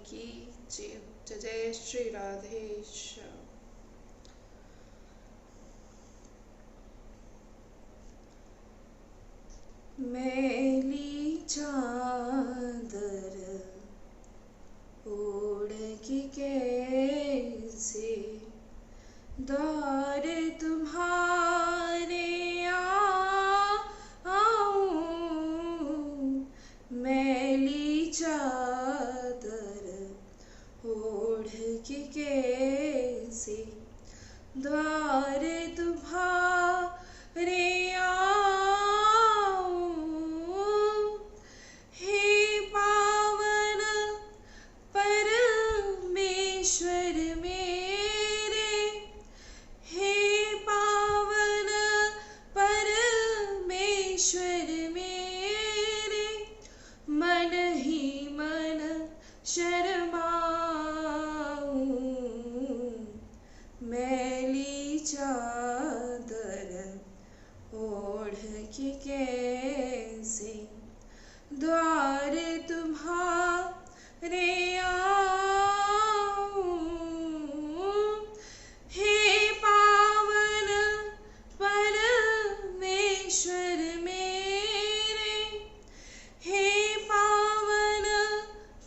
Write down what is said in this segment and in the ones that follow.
की जय। जय जय श्री राधेश। मैली चादर ओढ़ के कैसे द्वार तुम्हारे आऊं, मैली चादर ओढ़ के कैसे द्वार तुम्हारे मैली चादर ओढ़ के कैसे द्वार तुम्हारे आऊं, हे पावन परमेश्वर मेरे, हे पावन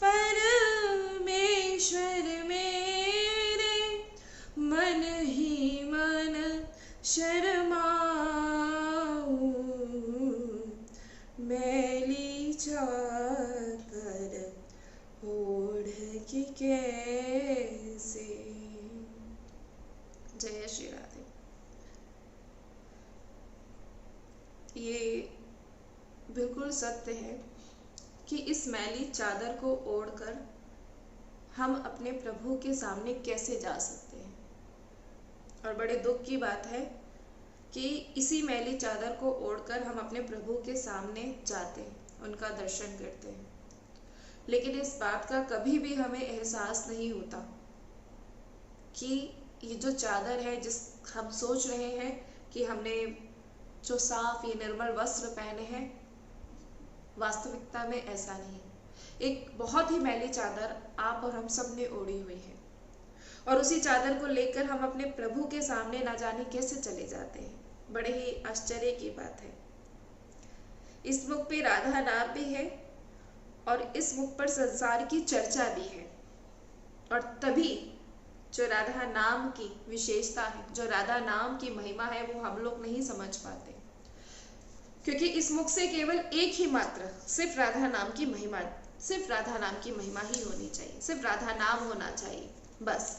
परमेश्वर मेरे, मन ही मन शर्माऊं, मैली चादर ओढ़ के कैसे। जय श्री राधे। ये बिल्कुल सत्य है कि इस मैली चादर को ओढ़कर हम अपने प्रभु के सामने कैसे जा सकते हैं। और बड़े दुख की बात है कि इसी मैली चादर को ओढ़कर हम अपने प्रभु के सामने जाते हैं, उनका दर्शन करते हैं, लेकिन इस बात का कभी भी हमें एहसास नहीं होता कि ये जो चादर है, जिस हम सोच रहे हैं कि हमने जो साफ ये निर्मल वस्त्र पहने हैं, वास्तविकता में ऐसा नहीं। एक बहुत ही मैली चादर आप और हम सब ने ओढ़ी हुई है, और उसी चादर को लेकर हम अपने प्रभु के सामने ना जाने कैसे चले जाते हैं। बड़े ही आश्चर्य की बात है। इस मुख पे राधा नाम भी है और इस मुख पर संसार की चर्चा भी है, और तभी जो राधा नाम की विशेषता है, जो राधा नाम की महिमा है, वो हम लोग नहीं समझ पाते, क्योंकि इस मुख से केवल एक ही मात्र सिर्फ राधा नाम की महिमा, सिर्फ राधा नाम की महिमा ही होनी चाहिए, सिर्फ राधा नाम होना चाहिए, बस।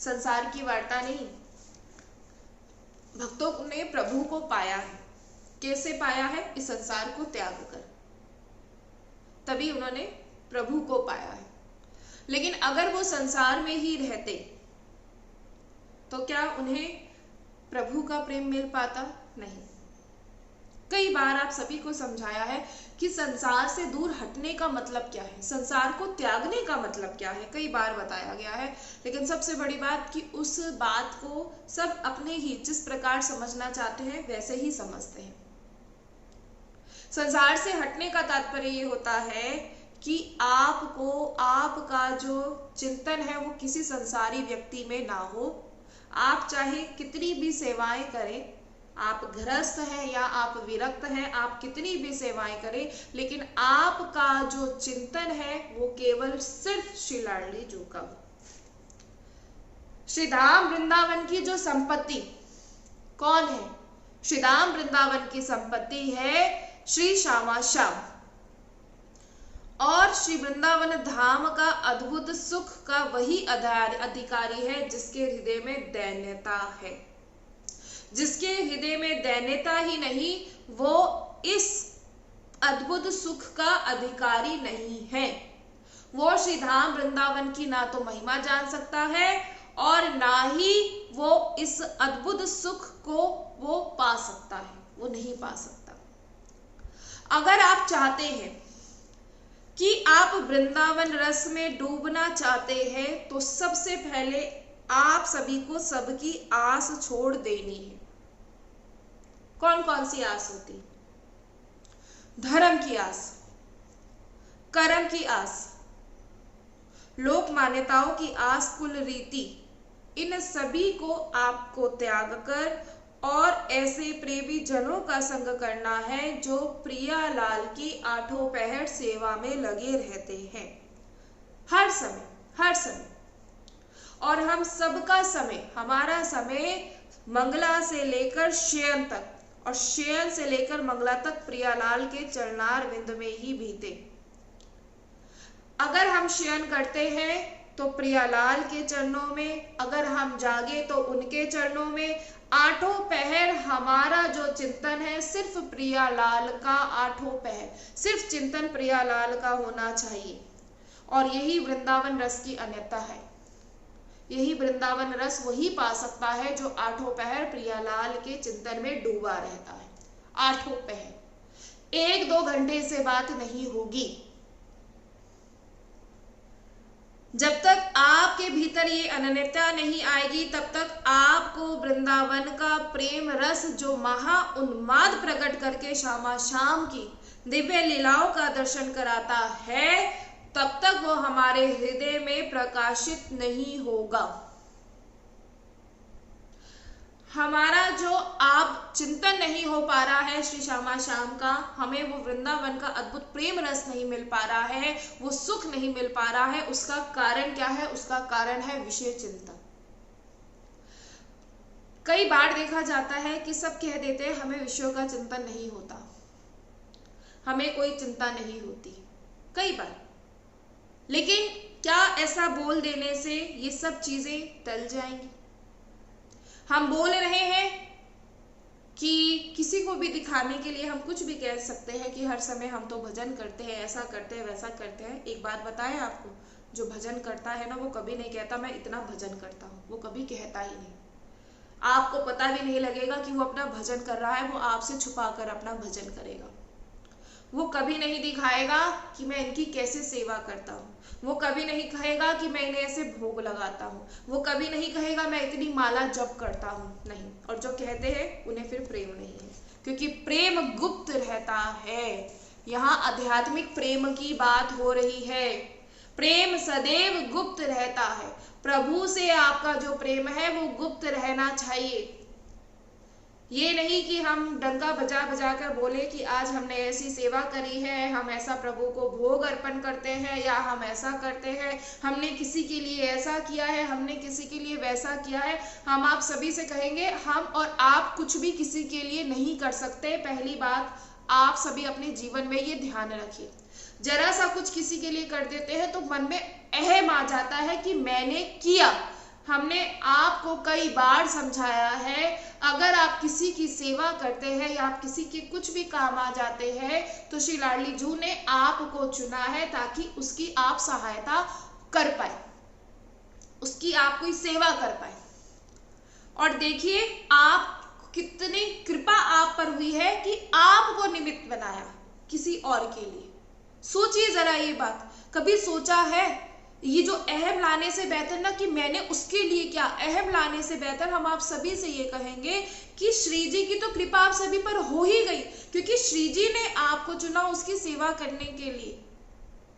संसार की वार्ता नहीं। भक्तों ने प्रभु को पाया है। कैसे पाया है? इस संसार को त्याग कर, तभी उन्होंने प्रभु को पाया है। लेकिन अगर वो संसार में ही रहते तो क्या उन्हें प्रभु का प्रेम मिल पाता? नहीं। कई बार आप सभी को समझाया है कि संसार से दूर हटने का मतलब क्या है, संसार को त्यागने का मतलब क्या है, कई बार बताया गया है। लेकिन सबसे बड़ी बात कि उस बात को सब अपने ही जिस प्रकार समझना चाहते हैं वैसे ही समझते हैं। संसार से हटने का तात्पर्य ये होता है कि आपको आपका जो चिंतन है वो किसी संसारी व्यक्ति में ना हो। आप चाहे कितनी भी सेवाएं करें, आप गृहस्थ हैं या आप विरक्त हैं, आप कितनी भी सेवाएं करें, लेकिन आपका जो चिंतन है वो केवल सिर्फ श्री लाडली जी का हो। श्री धाम वृंदावन की जो संपत्ति कौन है? श्री धाम वृंदावन की संपत्ति है श्री श्यामा श्याम, और श्री वृंदावन धाम का अद्भुत सुख का वही अधिकारी है जिसके हृदय में दैन्यता है। जिसके हृदय में दैन्यता ही नहीं, वो इस अद्भुत सुख का अधिकारी नहीं है। वो श्री धाम वृंदावन की ना तो महिमा जान सकता है और ना ही वो इस अद्भुत सुख को वो पा सकता है, वो नहीं पा सकता। अगर आप चाहते हैं कि आप वृंदावन रस में डूबना चाहते हैं तो सबसे पहले आप सभी को सबकी आस छोड़ देनी है। कौन कौन सी आस होती? धर्म की आस, कर्म की आस, लोक मान्यताओं की आस, कुल रीति, इन सभी को आपको त्याग कर और ऐसे प्रेमी जनों का संग करना है जो प्रियालाल की आठों पहर सेवा में लगे रहते हैं, हर समय, हर समय। और हम सबका समय, हमारा समय मंगला से लेकर शयन तक और शयन से लेकर मंगला तक प्रियालाल के चरणार विंद में ही बीते। अगर हम शयन करते हैं तो प्रियालाल के चरणों में, अगर हम जागे तो उनके चरणों में। आठों पहर हमारा जो चिंतन है सिर्फ प्रियालाल का, आठों पहर सिर्फ चिंतन प्रियालाल का होना चाहिए। और यही वृंदावन रस की अन्यता है। यही वृंदावन रस वही पा सकता है जो आठों पहर प्रियालाल के चिंतन में डूबा रहता है। आठों पहर 1-2 घंटे से बात नहीं होगी। जब तक आपके भीतर ये अनन्यता नहीं आएगी तब तक आपको वृंदावन का प्रेम रस जो महा उन्माद प्रकट करके श्यामा श्याम की दिव्य लीलाओं का दर्शन कराता है, तब तक वो हमारे हृदय में प्रकाशित नहीं होगा। हमारा जो आप चिंतन नहीं हो पा रहा है श्री श्यामा श्याम का, हमें वो वृंदावन का अद्भुत प्रेम रस नहीं मिल पा रहा है, वो सुख नहीं मिल पा रहा है, उसका कारण क्या है? उसका कारण है विषय चिंतन। कई बार देखा जाता है कि सब कह देते हैं हमें विषयों का चिंतन नहीं होता, हमें कोई चिंता नहीं होती, कई बार। लेकिन क्या ऐसा बोल देने से ये सब चीजें टल जाएंगी? हम बोल रहे हैं कि किसी को भी दिखाने के लिए हम कुछ भी कह सकते हैं कि हर समय हम तो भजन करते हैं, ऐसा करते हैं, वैसा करते हैं। एक बात बताएं आपको, जो भजन करता है ना वो कभी नहीं कहता मैं इतना भजन करता हूँ, वो कभी कहता ही नहीं। आपको पता भी नहीं लगेगा कि वो अपना भजन कर रहा है, वो आपसे छुपा कर अपना भजन करेगा। वो कभी नहीं दिखाएगा कि मैं इनकी कैसे सेवा करता हूँ, वो कभी नहीं कहेगा कि मैं इन्हें ऐसे भोग लगाता हूँ, वो कभी नहीं कहेगा मैं इतनी माला जप करता हूँ, नहीं। और जो कहते हैं उन्हें फिर प्रेम नहीं है, क्योंकि प्रेम गुप्त रहता है। यहाँ आध्यात्मिक प्रेम की बात हो रही है। प्रेम सदैव गुप्त रहता है। प्रभु से आपका जो प्रेम है वो गुप्त रहना चाहिए। ये नहीं कि हम डंका बजा बजा कर बोले कि आज हमने ऐसी सेवा करी है, हम ऐसा प्रभु को भोग अर्पण करते हैं, या हम ऐसा करते हैं, हमने किसी के लिए ऐसा किया है, हमने किसी के लिए वैसा किया है। हम आप सभी से कहेंगे हम और आप कुछ भी किसी के लिए नहीं कर सकते। पहली बात आप सभी अपने जीवन में ये ध्यान रखिए। जरा सा कुछ किसी के लिए कर देते हैं तो मन में अहम आ जाता है कि मैंने किया। हमने आपको कई बार समझाया है, अगर आप किसी की सेवा करते हैं या आप किसी के कुछ भी काम आ जाते हैं तो श्री लाडली जू ने आपको चुना है ताकि उसकी आप सहायता कर पाए, उसकी आप कोई सेवा कर पाए। और देखिए आप कितनी कृपा आप पर हुई है कि आपको निमित्त बनाया किसी और के लिए। सोचिए जरा ये बात, कभी सोचा है? ये जो अहम लाने से बेहतर ना कि मैंने उसके लिए क्या, अहम लाने से बेहतर हम आप सभी से ये कहेंगे कि श्री जी की तो कृपा आप सभी पर हो ही गई, क्योंकि श्री जी ने आपको चुना उसकी सेवा करने के लिए।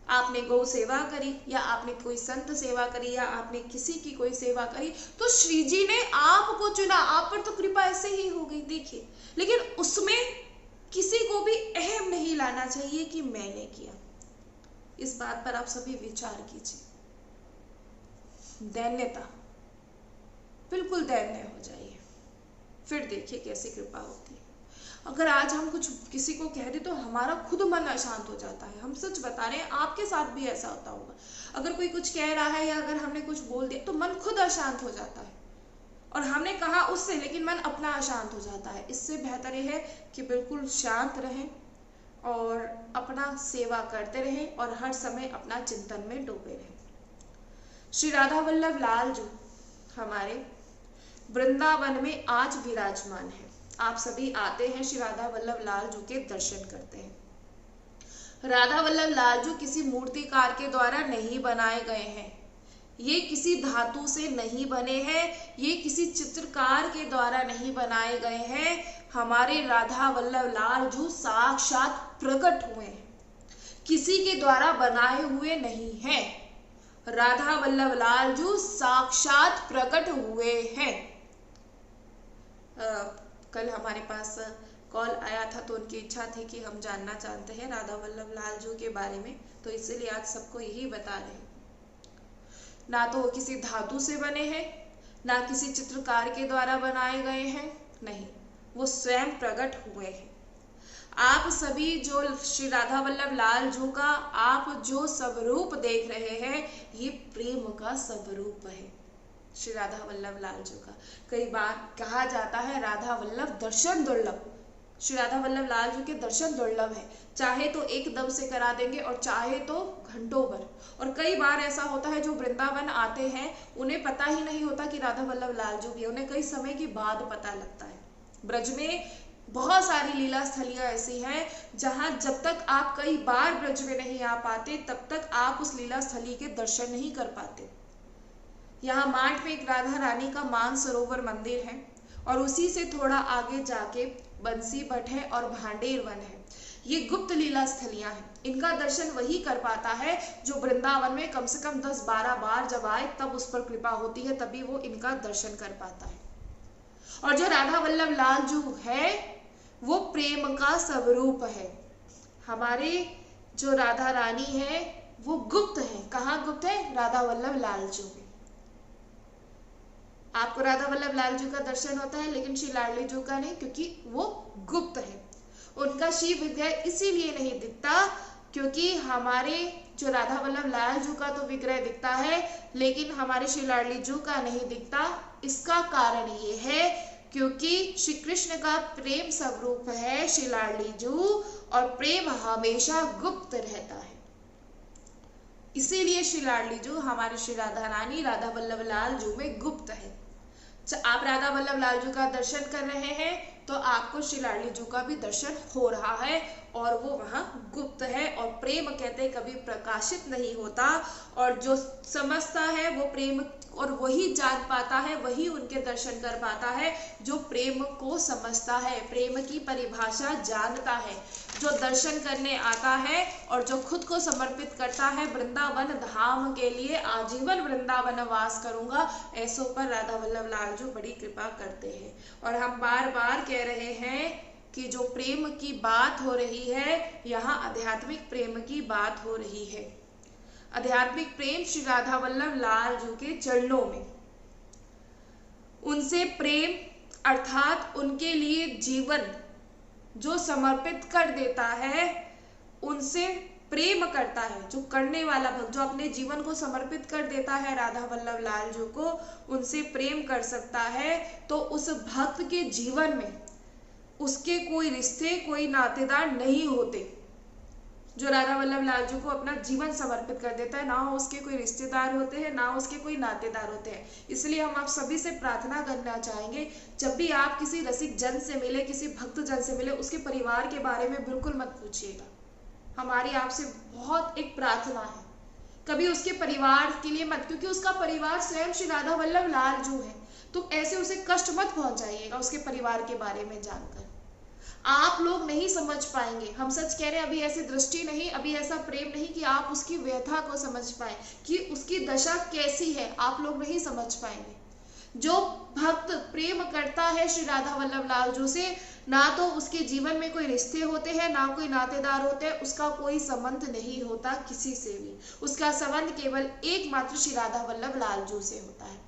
आपने गौ सेवा करी या आपने कोई संत सेवा करी या आपने किसी की कोई सेवा करी, तो श्री जी ने आपको चुना, आप पर तो कृपा ऐसे ही हो गई। देखिए, लेकिन उसमें किसी को भी अहम नहीं लाना चाहिए कि मैंने किया। इस बात पर आप सभी विचार कीजिए। दैन्यता, बिल्कुल दैन्य हो जाइए, फिर देखिए कैसी कृपा होती है। अगर आज हम कुछ किसी को कह दे तो हमारा खुद मन अशांत हो जाता है। हम सच बता रहे हैं, आपके साथ भी ऐसा होता होगा। अगर कोई कुछ कह रहा है या अगर हमने कुछ बोल दिया तो मन खुद अशांत हो जाता है, और हमने कहा उससे लेकिन मन अपना अशांत हो जाता है। इससे बेहतर यह है कि बिल्कुल शांत रहें और अपना सेवा करते रहें और हर समय अपना चिंतन में डूबे रहें। श्री राधा वल्लभ लाल जी हमारे वृंदावन में आज विराजमान है। आप सभी आते हैं, श्री राधा वल्लभ लाल जी के दर्शन करते हैं। राधा वल्लभ लाल जी किसी मूर्तिकार के द्वारा नहीं बनाए गए हैं, ये किसी धातु से नहीं बने हैं, ये किसी चित्रकार के द्वारा नहीं बनाए गए हैं। हमारे राधा वल्लभ लाल जी साक्षात प्रकट हुए हैं, किसी के द्वारा बनाए हुए नहीं हैं। राधा वल्लभ लालजू साक्षात प्रकट हुए हैं। कल हमारे पास कॉल आया था तो उनकी इच्छा थी कि हम जानना चाहते हैं राधा वल्लभ लालजू के बारे में, तो इसीलिए आज सबको यही बता रहे हैं। ना तो वो किसी धातु से बने हैं, ना किसी चित्रकार के द्वारा बनाए गए हैं, नहीं, वो स्वयं प्रकट हुए हैं। आप सभी जो श्री राधा वल्लभ लालजू का आप जो स्वरूप देख रहे हैं, ये प्रेम का स्वरूप है श्री राधा वल्लभ लालजू का। कई बार कहा जाता है राधा वल्लभ दर्शन दुर्लभ, श्री राधा वल्लभ लालजू के दर्शन दुर्लभ है, चाहे तो एकदम से करा देंगे और चाहे तो घंटों भर। और कई बार ऐसा होता है जो वृंदावन आते हैं उन्हें पता ही नहीं होता कि राधा वल्लभ लालजू भी, उन्हें कई समय के बाद पता लगता है। ब्रज में बहुत सारी लीला स्थलियां ऐसी हैं जहां जब तक आप कई बार ब्रज में नहीं आ पाते तब तक आप उस लीला स्थली के दर्शन नहीं कर पाते। यहाँ माठ में एक राधा रानी का मानसरोवर मंदिर है और उसी से थोड़ा आगे जाके बंसी भट्ट है और भांडेर वन है। ये गुप्त लीला स्थलियां हैं, इनका दर्शन वही कर पाता है जो वृंदावन में कम से कम 10-12 बार जब आए तब उस पर कृपा होती है, तभी वो इनका दर्शन कर पाता है। और जो राधा वल्लभ लालजू है वो प्रेम का स्वरूप है। हमारे जो राधा रानी है वो गुप्त है। कहाँ गुप्त है? राधा वल्लभ लालजू में। आपको राधा वल्लभ लालजू का दर्शन होता है लेकिन श्री लाडली जू का नहीं, क्योंकि वो गुप्त है। उनका शिव विग्रह इसीलिए नहीं दिखता क्योंकि हमारे जो राधा वल्लभ लालजू का तो विग्रह दिखता है लेकिन हमारे श्री लाडली जू का नहीं दिखता। इसका कारण ये है क्योंकि श्री कृष्ण का प्रेम स्वरूप है श्री लाडली जू और प्रेम हमेशा गुप्त रहता है। इसीलिए श्री लाडली जू हमारे श्री राधा रानी राधा वल्लभ लालजू में गुप्त है। आप राधा वल्लभ लालजू का दर्शन कर रहे हैं तो आपको श्री लाडली जू का भी दर्शन हो रहा है और वो वहां गुप्त है। और प्रेम कहते कभी प्रकाशित नहीं होता और जो समझता है वो प्रेम और वही जान पाता है, वही उनके दर्शन कर पाता है जो प्रेम को समझता है, प्रेम की परिभाषा जानता है, जो दर्शन करने आता है और जो खुद को समर्पित करता है वृंदावन धाम के लिए। आजीवन वृंदावन वास करूंगा, ऐसों पर राधा वल्लभ लालजू बड़ी कृपा करते हैं। और हम बार बार कह रहे हैं कि जो प्रेम की बात हो रही है यहाँ आध्यात्मिक प्रेम की बात हो रही है। आध्यात्मिक प्रेम श्री राधा वल्लभ लालजू के चरणों में, उनसे प्रेम अर्थात उनके लिए जीवन जो समर्पित कर देता है, उनसे प्रेम करता है। जो करने वाला भक्त जो अपने जीवन को समर्पित कर देता है राधा वल्लभ लालजू को, उनसे प्रेम कर सकता है। तो उस भक्त के जीवन में उसके कोई रिश्ते कोई नातेदार नहीं होते। जो राधा वल्लभ लालजू को अपना जीवन समर्पित कर देता है, ना उसके कोई रिश्तेदार होते हैं ना उसके कोई नातेदार होते हैं। इसलिए हम आप सभी से प्रार्थना करना चाहेंगे, जब भी आप किसी रसिक जन से मिले, किसी भक्त जन से मिले, उसके परिवार के बारे में बिल्कुल मत पूछिएगा। हमारी आपसे बहुत एक प्रार्थना है, कभी उसके परिवार के लिए मत, क्योंकि उसका परिवार स्वयं श्री राधा वल्लभ लालजू है। तो ऐसे उसे कष्ट मत पहुंचाइएगा उसके परिवार के बारे में जानकर। आप लोग नहीं समझ पाएंगे, हम सच कह रहे हैं, अभी ऐसी दृष्टि नहीं, अभी ऐसा प्रेम नहीं कि आप उसकी व्यथा को समझ पाए कि उसकी दशा कैसी है, आप लोग नहीं समझ पाएंगे। जो भक्त प्रेम करता है श्री राधा वल्लभ लालजू से, ना तो उसके जीवन में कोई रिश्ते होते हैं ना कोई नातेदार होते हैं, उसका कोई संबंध नहीं होता किसी से भी। उसका संबंध केवल एकमात्र श्री राधा वल्लभ लालजू से होता है।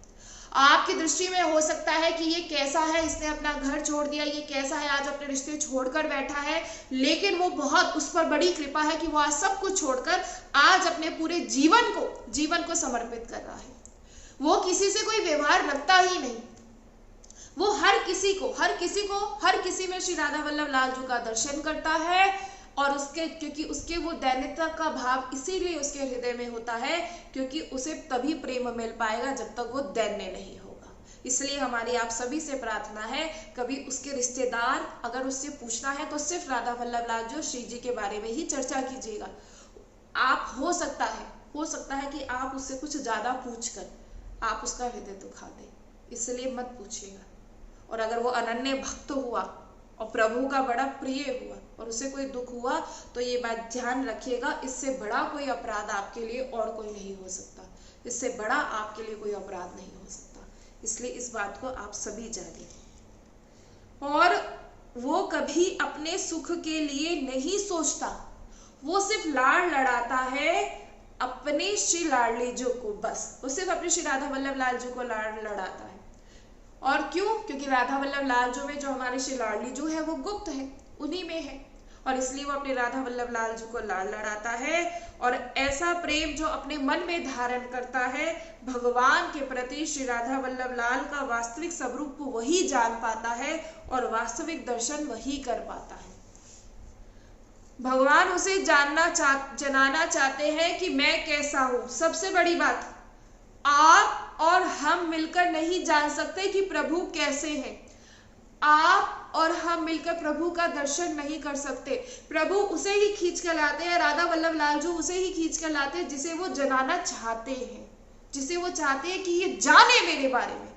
आपकी दृष्टि में हो सकता है कि ये कैसा है, इसने अपना घर छोड़ दिया, ये कैसा है आज अपने रिश्ते छोड़कर बैठा है, लेकिन वो बहुत, उस पर बड़ी कृपा है कि वो आज सब कुछ छोड़कर आज अपने पूरे जीवन को समर्पित कर रहा है। वो किसी से कोई व्यवहार रखता ही नहीं, वो हर किसी में श्री राधा वल्लभ लालजू का दर्शन करता है। और क्योंकि उसके वो दैन्यता का भाव इसीलिए उसके हृदय में होता है क्योंकि उसे तभी प्रेम मिल पाएगा जब तक वो दैन्य नहीं होगा। इसलिए हमारी आप सभी से प्रार्थना है, कभी उसके रिश्तेदार अगर उससे पूछना है तो सिर्फ राधा वल्लभ लालजू श्री जी के बारे में ही चर्चा कीजिएगा। आप हो सकता है कि आप उससे कुछ ज्यादा पूछकर आप उसका हृदय दुखा दें, इसलिए मत पूछिएगा। और अगर वो अनन्य भक्त हुआ और प्रभु का बड़ा प्रिय हुआ और उसे कोई दुख हुआ तो ये बात ध्यान रखिएगा, इससे बड़ा कोई अपराध आपके लिए और कोई नहीं हो सकता, इससे बड़ा आपके लिए कोई अपराध नहीं हो सकता। इसलिए इस बात को आप सभी जानिए। और वो कभी अपने सुख के लिए नहीं सोचता, वो सिर्फ लाड़ लड़ाता है अपने श्री लाडली जो को, बस वो सिर्फ अपने श्री राधा वल्लभ लाल जी को लाड़ लड़ाता है। और क्यों? क्योंकि राधा वल्लभ लाल जो में जो हमारे श्री लाडली जो है वो गुप्त है, उन्हीं में है, और इसलिए वो अपने राधा वल्लभ लाल जी को लाड़ लड़ाता है। और ऐसा प्रेम जो अपने मन में धारण करता है भगवान के प्रति, श्री राधा वल्लभ लाल का वास्तविक स्वरूप वही जान पाता है और वास्तविक दर्शन वही कर पाता है। भगवान उसे जनाना चाहते हैं कि मैं कैसा हूं। सबसे बड़ी बात, आप और हम मिलकर नहीं जान सकते कि प्रभु कैसे हैं। आप और हम मिलकर प्रभु का दर्शन नहीं कर सकते। प्रभु उसे ही खींच कर लाते हैं, राधा वल्लभ लाल जो उसे ही खींच कर लाते हैं जिसे वो जनाना चाहते हैं, जिसे वो चाहते हैं कि ये जाने मेरे बारे में।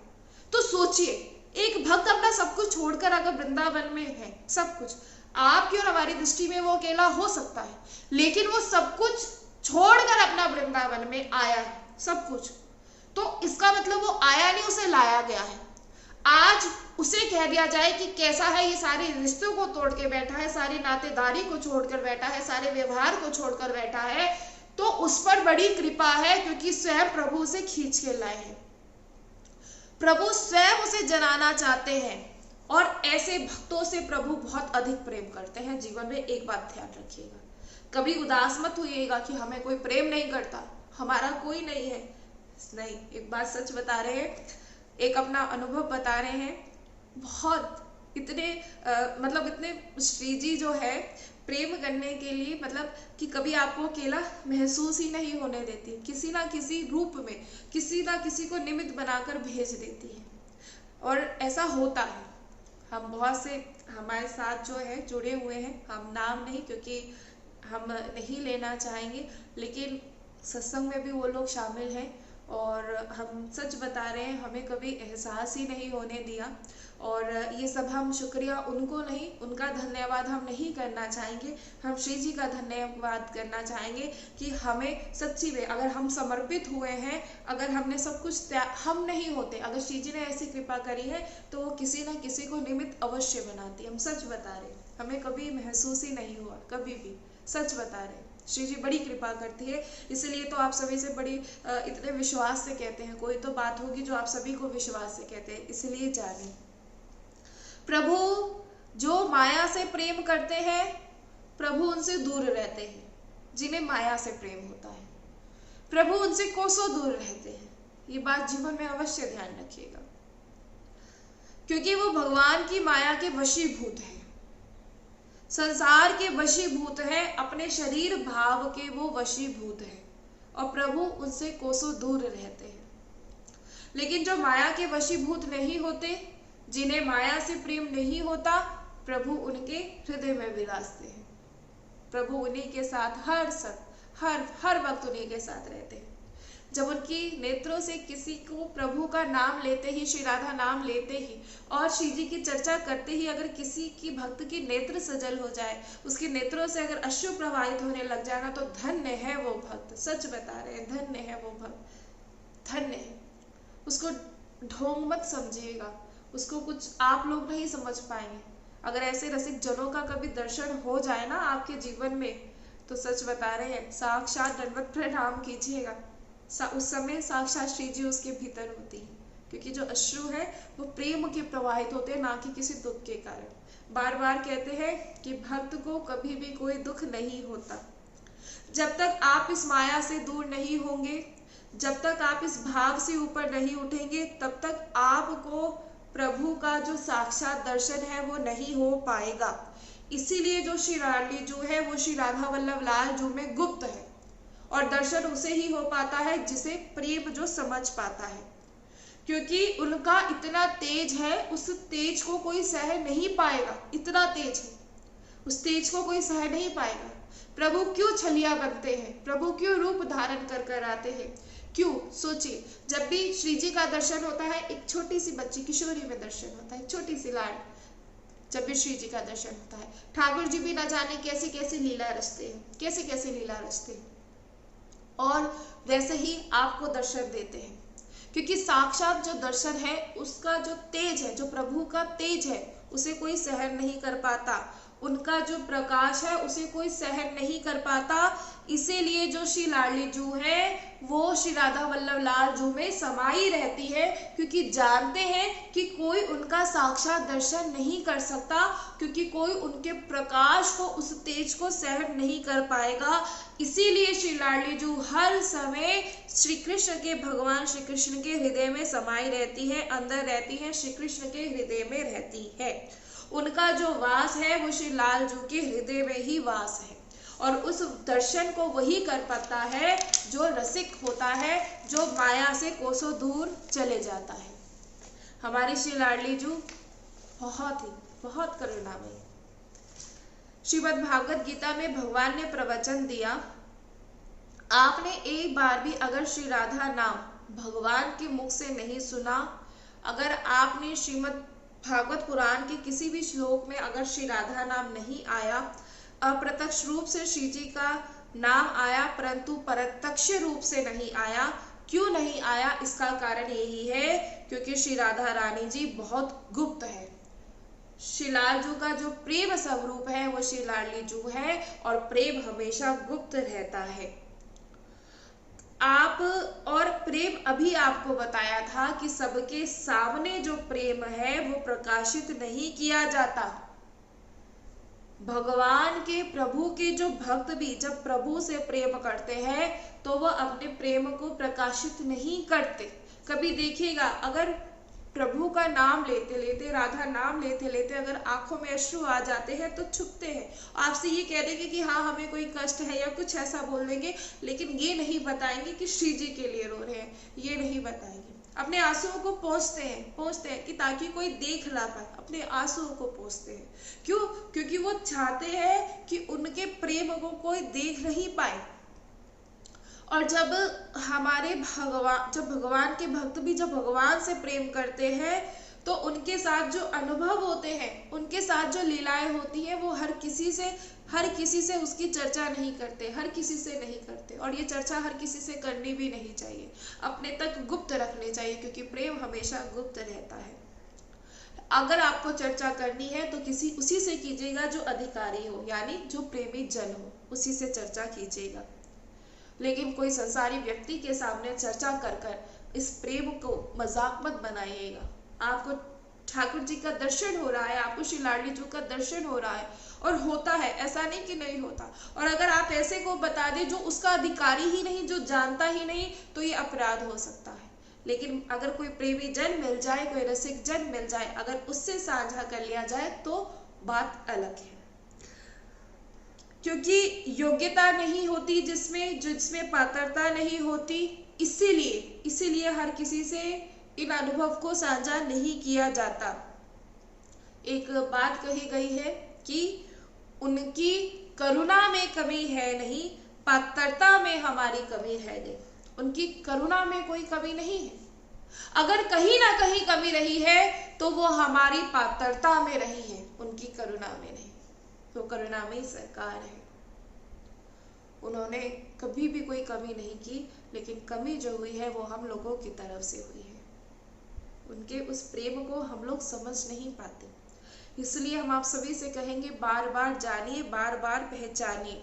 तो सोचिए, एक भक्त अपना सब कुछ छोड़कर अगर वृंदावन में है, सब कुछ आपकी और हमारी दृष्टि में वो अकेला हो सकता है, लेकिन वो सब कुछ छोड़कर अपना वृंदावन में आया है, सब कुछ। तो इसका मतलब वो आया नहीं, उसे लाया गया है। आज उसे कह दिया जाए कि कैसा है, ये सारे रिश्तों को तोड़ के बैठा है, सारी नातेदारी को छोड़कर बैठा है, सारे व्यवहार को छोड़कर बैठा है, तो उस पर बड़ी कृपा है, क्योंकि स्वयं प्रभु उसे खींच के लाए हैं। प्रभु स्वयं उसे जनाना चाहते हैं, और ऐसे भक्तों से प्रभु बहुत अधिक प्रेम करते हैं। जीवन में एक बात ध्यान रखिएगा, कभी उदास मत होइएगा कि हमें कोई प्रेम नहीं करता, हमारा कोई नहीं है। नहीं, एक बात सच बता रहे हैं, एक अपना अनुभव बता रहे हैं। बहुत इतने मतलब इतने श्री जी जो है प्रेम करने के लिए, मतलब कि कभी आपको अकेला महसूस ही नहीं होने देती, किसी ना किसी रूप में किसी ना किसी को निमित्त बनाकर भेज देती है। और ऐसा होता है, हम बहुत से हमारे साथ जो है जुड़े हुए हैं, हम नाम नहीं क्योंकि हम नहीं लेना चाहेंगे, लेकिन सत्संग में भी वो लोग शामिल हैं, और हम सच बता रहे हैं, हमें कभी एहसास ही नहीं होने दिया। और ये सब हम शुक्रिया उनको नहीं, उनका धन्यवाद हम नहीं करना चाहेंगे, हम श्री जी का धन्यवाद करना चाहेंगे कि हमें सच्ची में अगर हम समर्पित हुए हैं, अगर हमने सब कुछ हम नहीं होते, अगर श्री जी ने ऐसी कृपा करी है तो वो किसी ना किसी को निमित्त अवश्य बनाती है। हम सच बता रहे, हमें कभी महसूस ही नहीं हुआ, कभी भी, सच बता रहे। श्री जी बड़ी कृपा करती है, इसलिए तो आप सभी से बड़ी इतने विश्वास से कहते हैं, कोई तो बात होगी जो आप सभी को विश्वास से कहते हैं, इसलिए जानिए। प्रभु जो माया से प्रेम करते हैं, प्रभु उनसे दूर रहते हैं। जिन्हें माया से प्रेम होता है, प्रभु उनसे कोसों दूर रहते हैं। ये बात जीवन में अवश्य ध्यान रखिएगा, क्योंकि वो भगवान की माया के वशीभूत हैं, संसार के वशीभूत हैं, अपने शरीर भाव के वो वशीभूत हैं, और प्रभु उनसे कोसों दूर रहते हैं। लेकिन जो माया के वशीभूत नहीं होते, जिन्हें माया से प्रेम नहीं होता, प्रभु उनके हृदय में विराजते हैं। प्रभु उन्हीं के साथ हर वक्त उन्हीं के साथ रहते हैं। जब उनकी नेत्रों से किसी को प्रभु का नाम लेते ही, श्री राधा नाम लेते ही और श्री जी की चर्चा करते ही अगर किसी की भक्त की नेत्र सजल हो जाए, उसके नेत्रों से अगर अश्रु प्रवाहित होने लग जाए ना, तो धन्य है वो भक्त। सच बता रहे हैं, धन्य है वो भक्त, धन्य है। उसको ढोंग मत समझिएगा, उसको कुछ आप लोग नहीं समझ पाएंगे। अगर ऐसे रसिक जनों का कभी दर्शन हो जाए ना आपके जीवन में, तो सच बता रहे हैं, साक्षात दंडवत प्रणाम कीजिएगा। उस समय साक्षात श्री जी उसके भीतर होती है, क्योंकि जो अश्रु है वो प्रेम के प्रवाहित होते हैं, ना कि किसी दुख के कारण। बार बार कहते हैं कि भक्त को कभी भी कोई दुख नहीं होता। जब तक आप इस माया से दूर नहीं होंगे, जब तक आप इस भाव से ऊपर नहीं उठेंगे, तब तक आपको प्रभु का जो साक्षात दर्शन है वो नहीं हो पाएगा। इसीलिए जो श्री लाडली जो है वो श्री राधा वल्लभ लाल जो में गुप्त है, और दर्शन उसे ही हो पाता है जिसे प्रेम जो समझ पाता है, क्योंकि उनका इतना तेज है, उस तेज को कोई सह नहीं पाएगा। इतना तेज है, उस तेज को कोई सह नहीं पाएगा। प्रभु क्यों छलिया बनते हैं, प्रभु क्यों रूप धारण कर कर आते हैं, क्यों? सोचिए, जब भी श्री जी का दर्शन होता है, एक छोटी सी बच्ची किशोरी में दर्शन होता है, छोटी सी लाड, जब भी श्री जी का दर्शन होता है। ठाकुर जी भी न जाने कैसी कैसी लीला रचते हैं, कैसे कैसे लीला रचते हैं, और वैसे ही आपको दर्शन देते हैं, क्योंकि साक्षात जो दर्शन है उसका जो तेज है, जो प्रभु का तेज है, उसे कोई सहन नहीं कर पाता। उनका जो प्रकाश है उसे कोई सहन नहीं कर पाता। इसीलिए जो श्री लाडली जू है वो श्री राधा वल्लभ लाल जू में समाई रहती है, क्योंकि जानते हैं कि कोई उनका साक्षात दर्शन नहीं कर सकता, क्योंकि कोई उनके प्रकाश को, उस तेज को सहन नहीं कर पाएगा। इसीलिए श्री लाडली जू हर समय श्री कृष्ण के, भगवान श्री कृष्ण के हृदय में समाई रहती है, अंदर रहती है, श्री कृष्ण के हृदय में रहती है। उनका जो वास है वो श्री लाल जू के हृदय में ही वास है, और उस दर्शन को वही कर पाता है जो रसिक होता है, जो माया से कोसों दूर चले जाता है। हमारी श्री लाडली जू बहुत करुणामयी। श्रीमद् भागवत गीता में भगवान ने प्रवचन दिया, आपने एक बार भी अगर श्री राधा नाम भगवान के मुख से नहीं सुना, अगर आपने श्रीमद् भागवत पुराण के किसी भी श्लोक में अगर श्री राधा नाम नहीं आया, अप्रत्यक्ष रूप से श्री जी का नाम आया परंतु प्रत्यक्ष रूप से नहीं आया, क्यों नहीं आया? इसका कारण यही है क्योंकि श्री राधा रानी जी बहुत गुप्त है। श्री लाल जू का जो प्रेम स्वरूप है वो श्री लाडली जू है, और प्रेम हमेशा गुप्त रहता है। आप और प्रेम अभी आपको बताया था कि सबके सामने जो प्रेम है वो प्रकाशित नहीं किया जाता। भगवान के, प्रभु के जो भक्त भी जब प्रभु से प्रेम करते हैं तो वह अपने प्रेम को प्रकाशित नहीं करते। कभी देखिएगा, अगर प्रभु का नाम लेते लेते, राधा नाम लेते लेते अगर आंखों में अश्रु आ जाते हैं तो छुपते हैं, आपसे ये कह देंगे कि हाँ हमें कोई कष्ट है या कुछ ऐसा बोल देंगे, लेकिन ये नहीं बताएंगे कि श्री जी के लिए रो रहे हैं, ये नहीं बताएंगे। अपने आंसुओं को पोंछते हैं कि ताकि कोई देख ना पाए, अपने आंसुओं को पोंछते हैं। क्यों? क्योंकि वो चाहते हैं कि उनके प्रेम को कोई देख नहीं पाए। और जब भगवान के भक्त भी जब भगवान से प्रेम करते हैं तो उनके साथ जो अनुभव होते हैं, उनके साथ जो लीलाएं होती हैं, वो हर किसी से उसकी चर्चा नहीं करते, हर किसी से नहीं करते। और ये चर्चा हर किसी से करनी भी नहीं चाहिए, अपने तक गुप्त रखनी चाहिए, क्योंकि प्रेम हमेशा गुप्त रहता है। अगर आपको चर्चा करनी है तो उसी से कीजिएगा जो अधिकारी हो, यानी जो प्रेमी जन हो, उसी से चर्चा कीजिएगा। लेकिन कोई संसारी व्यक्ति के सामने चर्चा कर इस प्रेम को मजाक मत बनाइएगा। आपको ठाकुर जी का दर्शन हो रहा है, आपको श्री लाडली जू का दर्शन हो रहा है, और होता है, ऐसा नहीं कि नहीं होता। और अगर आप ऐसे को बता दें जो उसका अधिकारी ही नहीं, जो जानता ही नहीं, तो ये अपराध हो सकता है। लेकिन अगर कोई प्रेमी जन मिल जाए, कोई रसिक जन मिल जाए, अगर उससे साझा कर लिया जाए तो बात अलग है। क्योंकि योग्यता नहीं होती जिसमें पात्रता नहीं होती, इसीलिए हर किसी से इन अनुभव को साझा नहीं किया जाता। एक बात कही गई है कि उनकी करुणा में कमी है नहीं, पात्रता में हमारी कमी है नहीं। उनकी करुणा में कोई कमी नहीं है। अगर कहीं ना कहीं कमी रही है तो वो हमारी पात्रता में रही है, उनकी करुणा में नहीं। तो करुणामयी सरकार है, उन्होंने कभी भी कोई कमी नहीं की, लेकिन कमी जो हुई है वो हम लोगों की तरफ से हुई है। उनके उस प्रेम को हम लोग समझ नहीं पाते, इसलिए हम आप सभी से कहेंगे बार बार जानिए, बार बार पहचानिए।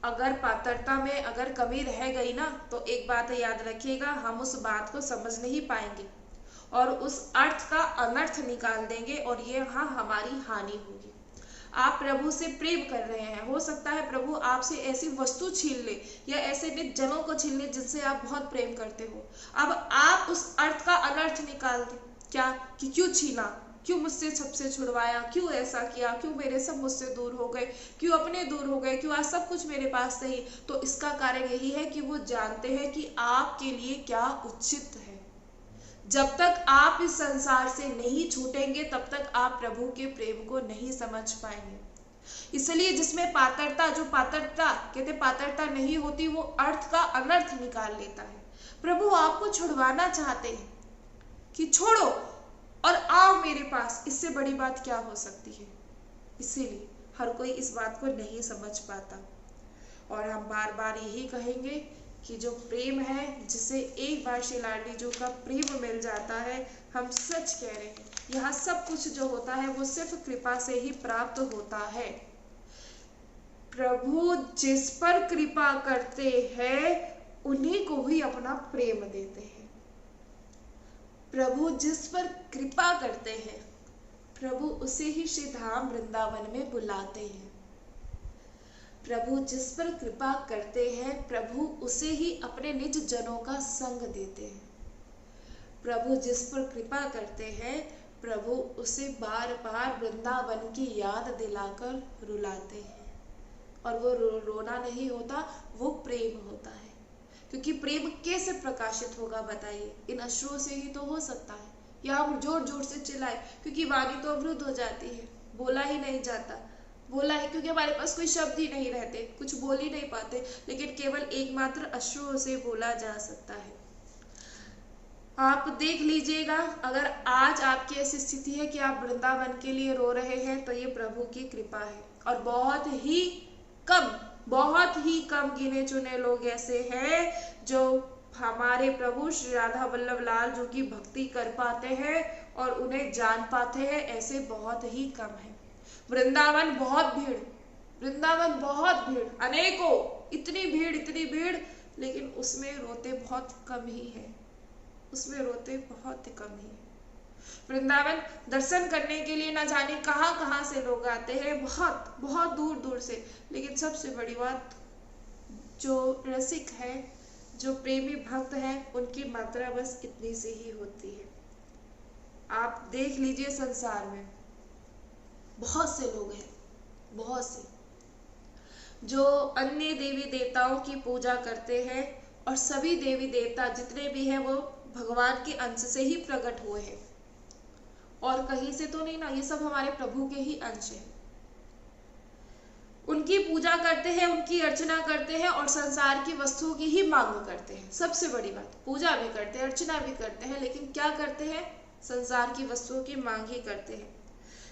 अगर पात्रता में अगर कमी रह गई ना, तो एक बात याद रखिएगा, हम उस बात को समझ नहीं पाएंगे और उस अर्थ का अनर्थ निकाल देंगे, और ये हाँ हमारी हानि होगी। आप प्रभु से प्रेम कर रहे हैं, हो सकता है प्रभु आपसे ऐसी वस्तु छीन ले या ऐसे निज जनों को छीन ले जिनसे आप बहुत प्रेम करते हो। अब आप उस अर्थ का अनर्थ निकाल दें, क्या कि क्यों छीना, क्यों मुझसे सबसे छुड़वाया, क्यों ऐसा किया, क्यों मेरे सब मुझसे दूर हो गए, क्यों अपने दूर हो गए, क्यों आज सब कुछ मेरे पास नहीं। तो इसका कारण यही है कि वो जानते हैं कि आपके लिए क्या उचित है। जब तक आप इस संसार से नहीं छूटेंगे तब तक आप प्रभु के प्रेम को नहीं समझ पाएंगे। इसलिए जिसमें पात्रता, जो पात्रता कहते पात्रता नहीं होती, वो अर्थ का अनर्थ निकाल लेता है। प्रभु आपको छुड़वाना चाहते हैं कि छोड़ो, और आओ मेरे पास। इससे बड़ी बात क्या हो सकती है? इसीलिए हर कोई इस बात को नहीं समझ पाता। और हम बार बार यही कहेंगे कि जो प्रेम है, जिसे एक बार श्री लाडली जी का प्रेम मिल जाता है, हम सच कह रहे हैं, यहाँ सब कुछ जो होता है वो सिर्फ कृपा से ही प्राप्त होता है। प्रभु जिस पर कृपा करते हैं उन्हीं को ही अपना प्रेम देते हैं। प्रभु जिस पर कृपा करते हैं, प्रभु उसे ही श्री धाम वृंदावन में बुलाते हैं। प्रभु जिस पर कृपा करते हैं, प्रभु उसे ही अपने निज जनों का संग देते हैं। प्रभु जिस पर कृपा करते हैं, प्रभु उसे बार बार वृंदावन की याद दिलाकर रुलाते हैं। और वो रोना नहीं होता, वो प्रेम होता है। क्योंकि प्रेम कैसे प्रकाशित होगा बताइए? इन अश्रुओं से ही तो हो सकता है। या हम जोर जोर से चिल्लाए, क्योंकि वाणी तो अवरुद्ध हो जाती है, बोला ही नहीं जाता। बोला है क्योंकि हमारे पास कोई शब्द ही नहीं रहते, कुछ बोल ही नहीं पाते, लेकिन केवल एकमात्र अश्रुओं से बोला जा सकता है। आप देख लीजिएगा, अगर आज आपकी ऐसी स्थिति है कि आप वृंदावन के लिए रो रहे हैं, तो ये प्रभु की कृपा है। और बहुत ही कम गिने चुने लोग ऐसे हैं जो हमारे प्रभु श्री राधा वल्लभ लाल जो की भक्ति कर पाते हैं और उन्हें जान पाते हैं, ऐसे बहुत ही कम है। वृंदावन बहुत भीड़, अनेकों, इतनी भीड़, लेकिन उसमें रोते बहुत कम ही है। वृंदावन दर्शन करने के लिए न जाने कहां से लोग आते हैं, बहुत दूर से। लेकिन सबसे बड़ी बात, जो रसिक है, जो प्रेमी भक्त है, उनकी मात्रा बस इतनी सी ही होती है। आप देख लीजिए, संसार में बहुत से लोग हैं, जो अन्य देवी देवताओं की पूजा करते हैं, और सभी देवी देवता जितने भी हैं वो भगवान के अंश से ही प्रकट हुए हैं, और कहीं से तो नहीं ना, ये सब हमारे प्रभु के ही अंश हैं। उनकी पूजा करते हैं, उनकी अर्चना करते हैं, और संसार की वस्तुओं की ही मांग करते हैं। सबसे बड़ी बात, पूजा भी करते हैं, अर्चना भी करते हैं, लेकिन क्या करते हैं? संसार की वस्तुओं की मांग ही करते हैं।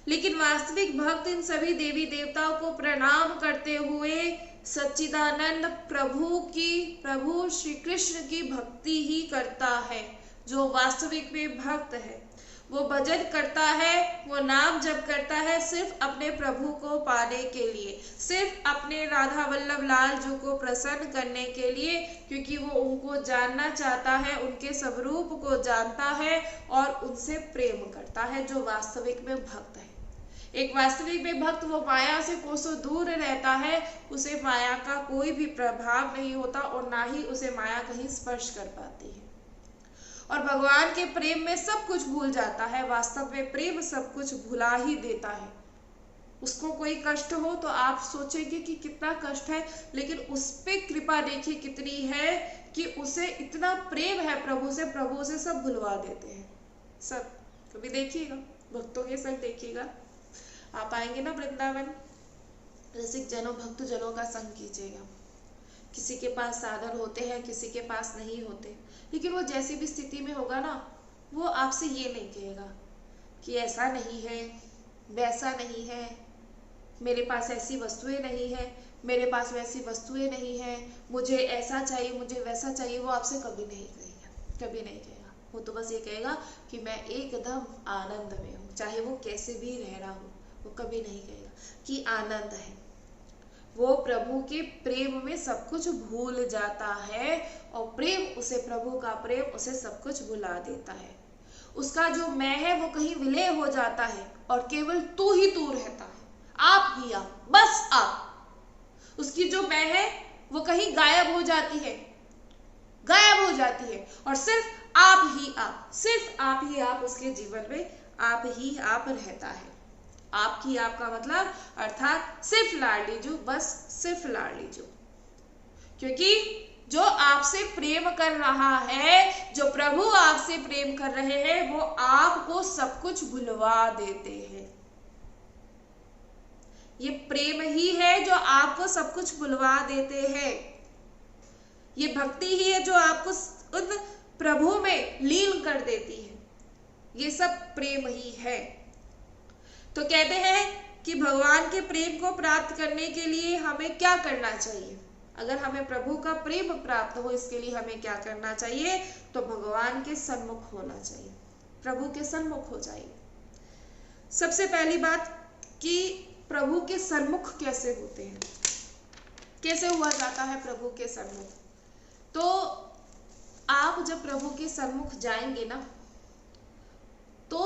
लेकिन वास्तविक भक्त इन सभी देवी देवताओं को प्रणाम करते हुए सच्चिदानंद प्रभु श्री कृष्ण की भक्ति ही करता है। जो वास्तविक में भक्त है, वो भजन करता है, वो नाम जप करता है, सिर्फ अपने प्रभु को पाने के लिए, सिर्फ अपने राधा वल्लभ लाल जी को प्रसन्न करने के लिए, क्योंकि वो उनको जानना चाहता है, उनके स्वरूप को जानता है और उनसे प्रेम करता है। जो वास्तविक में भक्त है, एक वास्तविक में भक्त, वो माया से कोसों दूर रहता है, उसे माया का कोई भी प्रभाव नहीं होता, और ना ही उसे माया कहीं स्पर्श कर पाती है, और भगवान के प्रेम में सब कुछ भूल जाता है। वास्तव में प्रेम सब कुछ भुला ही देता है। उसको कोई कष्ट हो तो आप सोचेंगे कि कितना कष्ट है, लेकिन उस पे कृपा देखिए कितनी है कि उसे इतना प्रेम है प्रभु से सब भुलवा देते हैं। सब कभी देखिएगा, भक्तों के संग देखिएगा, आप आएंगे ना वृंदावन, रसिक जनों, भक्त जनों का संग कीजिएगा। किसी के पास साधन होते हैं, किसी के पास नहीं होते, लेकिन वो जैसी भी स्थिति में होगा ना, वो आपसे ये नहीं कहेगा कि ऐसा नहीं है, वैसा नहीं है, मेरे पास ऐसी वस्तुएं नहीं है, मेरे पास वैसी वस्तुएं नहीं है, मुझे ऐसा चाहिए, मुझे वैसा चाहिए। वो आपसे कभी नहीं कहेगा। वो तो बस ये कहेगा कि मैं एकदम आनंद में हूँ, चाहे वो कैसे भी रह रहा हो। वो कभी नहीं कहेगा कि आनंद है। वो प्रभु के प्रेम में सब कुछ भूल जाता है, और प्रभु का प्रेम उसे सब कुछ भुला देता है। उसका जो मैं है वो कहीं विलय हो जाता है, और केवल तू ही तू रहता है, आप ही आप, बस आप। उसकी जो मैं है वो कहीं गायब हो जाती है, और सिर्फ आप ही आप उसके जीवन में आप ही आप रहता है। आपकी आपका मतलब अर्थात सिर्फ लाडली जो, बस सिर्फ लाडली जो। क्योंकि जो आपसे प्रेम कर रहा है, जो प्रभु आपसे प्रेम कर रहे हैं, वो आपको सब कुछ भुलवा देते हैं। ये प्रेम ही है जो आपको सब कुछ भुलवा देते हैं। ये भक्ति ही है जो आपको उन प्रभु में लीन कर देती है। ये सब प्रेम ही है। तो कहते हैं कि भगवान के प्रेम को प्राप्त करने के लिए हमें क्या करना चाहिए। अगर हमें प्रभु का प्रेम प्राप्त हो, इसके लिए हमें क्या करना चाहिए, तो भगवान के सन्मुख होना चाहिए, प्रभु के सन्मुख हो जाइए। सबसे पहली बात कि प्रभु के सन्मुख कैसे होते हैं, कैसे हुआ जाता है प्रभु के सन्मुख। तो आप जब प्रभु के सन्मुख जाएंगे ना, तो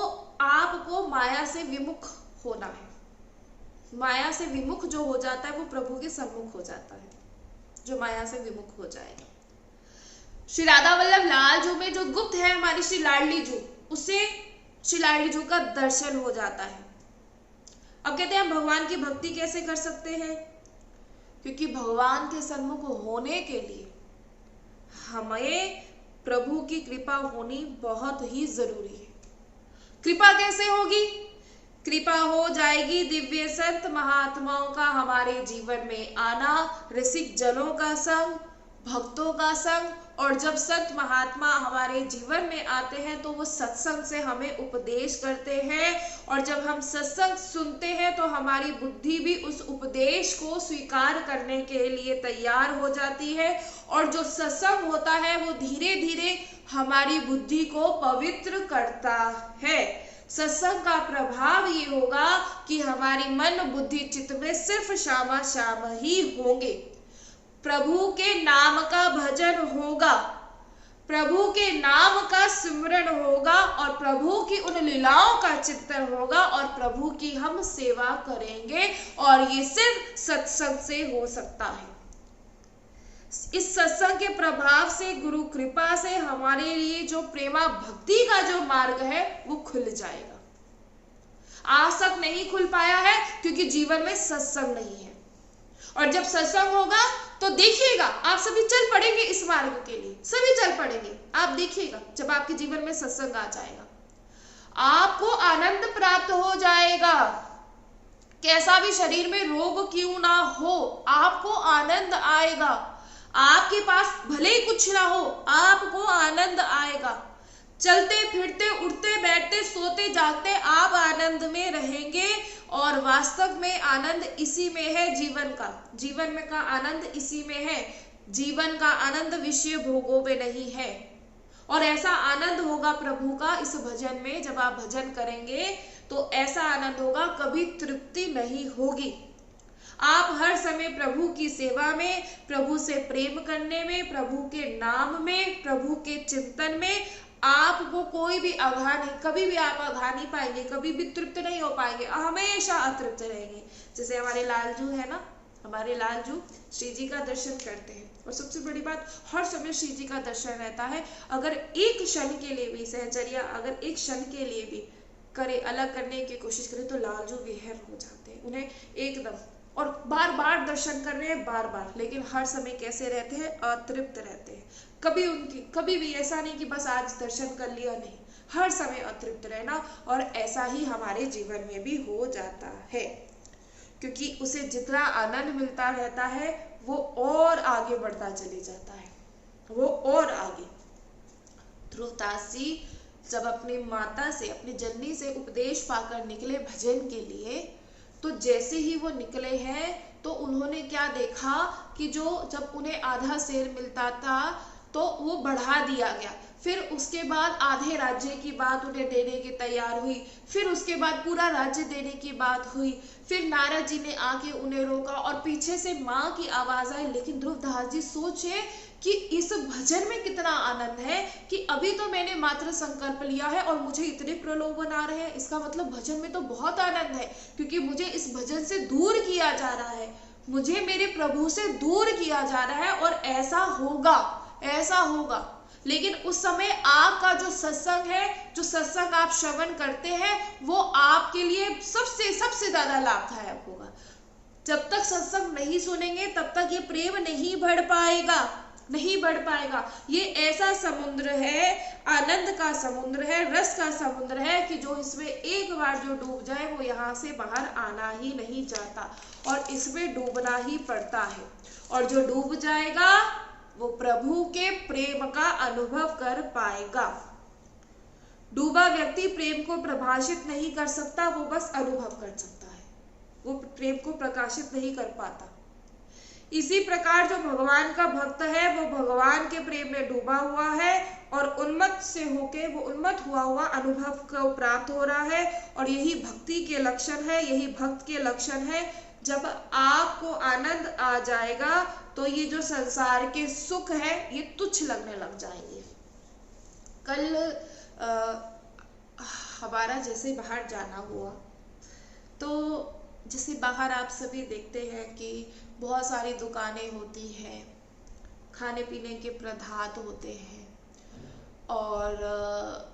आपको माया से विमुख होना है। माया से विमुख जो हो जाता है वो प्रभु के सन्मुख हो जाता है, जो माया से विमुख हो जाएगा। श्री राधा वल्लभ लाल जू में जो गुप्त है हमारी श्री लाडली जू, उससे श्री लाडली जू का दर्शन हो जाता है। अब कहते हैं भगवान की भक्ति कैसे कर सकते हैं, क्योंकि भगवान के सन्मुख होने के लिए हमें प्रभु की कृपा होनी बहुत ही जरूरी है। कृपा कैसे होगी, कृपा हो जाएगी दिव्य संत महात्माओं का हमारे जीवन में आना, रसिक जनों का संग, भक्तों का संग। और जब संत महात्मा हमारे जीवन में आते हैं तो वो सत्संग से हमें उपदेश करते हैं, और जब हम सत्संग सुनते हैं तो हमारी बुद्धि भी उस उपदेश को स्वीकार करने के लिए तैयार हो जाती है। और जो सत्संग होता है वो धीरे धीरे हमारी बुद्धि को पवित्र करता है। सत्संग का प्रभाव ये होगा कि हमारी मन बुद्धि चित्त में सिर्फ श्यामा श्याम ही होंगे। प्रभु के नाम का भजन होगा, प्रभु के नाम का सिमरन होगा, और प्रभु की उन लीलाओं का चिंतन होगा, और प्रभु की हम सेवा करेंगे। और ये सिर्फ सत्संग से हो सकता है। इस सत्संग के प्रभाव से, गुरु कृपा से हमारे लिए जो प्रेमा भक्ति का जो मार्ग है वो खुल जाएगा। आज तक नहीं खुल पाया है क्योंकि जीवन में सत्संग नहीं है। और जब सत्संग होगा तो देखिएगा आप सभी चल पड़ेंगे इस मार्ग के लिए, सभी चल पड़ेंगे। आप देखिएगा जब आपके जीवन में सत्संग आ जाएगा, आपको आनंद प्राप्त हो जाएगा। कैसा भी शरीर में रोग क्यों ना हो, आपको आनंद आएगा। आपके पास भले ही कुछ ना हो, आपको आनंद आएगा। चलते फिरते उठते बैठते सोते जागते आप आनंद में रहेंगे। और वास्तव में आनंद इसी में है, जीवन का, जीवन में का आनंद इसी में है। जीवन का आनंद विषय भोगों में नहीं है। और ऐसा आनंद होगा प्रभु का इस भजन में, जब आप भजन करेंगे तो ऐसा आनंद होगा, कभी तृप्ति नहीं होगी। आप हर समय प्रभु की सेवा में, प्रभु से प्रेम करने में, प्रभु के नाम में, प्रभु के चिंतन में आपको कोई भी आघात नहीं, कभी भी आप आघात नहीं पाएंगे, कभी भी तृप्त नहीं हो पाएंगे, हमेशा अतृप्त रहेंगे। जैसे हमारे लालजू है ना, हमारे लालजू श्री जी का दर्शन करते हैं, और सबसे बड़ी बात हर समय श्री जी का दर्शन रहता है। अगर एक क्षण के लिए भी सहचर्या, अगर एक क्षण के लिए भी करे, अलग करने की कोशिश करें तो लालजू विहर हो जाते हैं, उन्हें एकदम। और बार बार दर्शन कर रहे हैं, बार बार, लेकिन हर समय कैसे रहते हैं, अतृप्त रहते हैं। कभी भी ऐसा नहीं कि बस आज दर्शन कर लिया, नहीं, हर समय अतृप्त रहना। और ऐसा ही हमारे जीवन में भी हो जाता है, क्योंकि उसे जितना आनंद मिलता रहता है वो और आगे बढ़ता चले जाता है, वो और आगे। ध्रुवदास जी जब अपनी माता से, अपनी जननी से उपदेश पाकर निकले भजन के लिए, तो जैसे ही वो निकले हैं तो उन्होंने क्या देखा कि जब उन्हें आधा शेर मिलता था तो वो बढ़ा दिया गया। फिर उसके बाद आधे राज्य की बात उन्हें देने की तैयार हुई, फिर उसके बाद पूरा राज्य देने की बात हुई। फिर नारद जी ने आके उन्हें रोका और पीछे से माँ की आवाज आई। लेकिन ध्रुवदास जी सोचे कि इस भजन में कितना आनंद है कि अभी तो मैंने मात्र संकल्प लिया है और मुझे इतने प्रलोभन आ रहे हैं, इसका मतलब भजन में तो बहुत आनंद है, क्योंकि मुझे इस भजन से दूर किया जा रहा है, मुझे मेरे प्रभु से दूर किया जा रहा है, और ऐसा होगा, ऐसा होगा। लेकिन उस समय आपका जो सत्संग है, जो सत्संग आप श्रवण करते हैं, वो आपके लिए सबसे ज्यादा लाभदायक होगा। जब तक सत्संग नहीं सुनेंगे तब तक ये प्रेम नहीं बढ़ पाएगा, नहीं बढ़ पाएगा। ये ऐसा समुद्र है, आनंद का समुद्र है, रस का समुद्र है कि जो इसमें एक बार जो डूब जाए वो यहाँ से बाहर आना ही नहीं चाहता, और इसमें डूबना ही पड़ता है। और जो डूब जाएगा वो प्रभु के प्रेम का अनुभव कर पाएगा। डूबा व्यक्ति प्रेम को प्रभाषित नहीं कर सकता, वो बस अनुभव कर सकता है, वो प्रेम को प्रकाशित नहीं कर पाता। इसी प्रकार जो भगवान का भक्त है वो भगवान के प्रेम में डूबा हुआ है और उन्मत्त से होके वो उन्मत्त हुआ अनुभव को प्राप्त हो रहा है। और यही भक्ति के लक्षण है, यही भक्त के लक्षण है। जब आपको आनंद आ जाएगा तो ये जो संसार के सुख है ये तुच्छ लगने लग जाएंगे। कल हमारा जैसे बाहर जाना हुआ, तो जैसे बाहर आप सभी देखते हैं कि बहुत सारी दुकानें होती हैं, खाने पीने के पदार्थ होते हैं और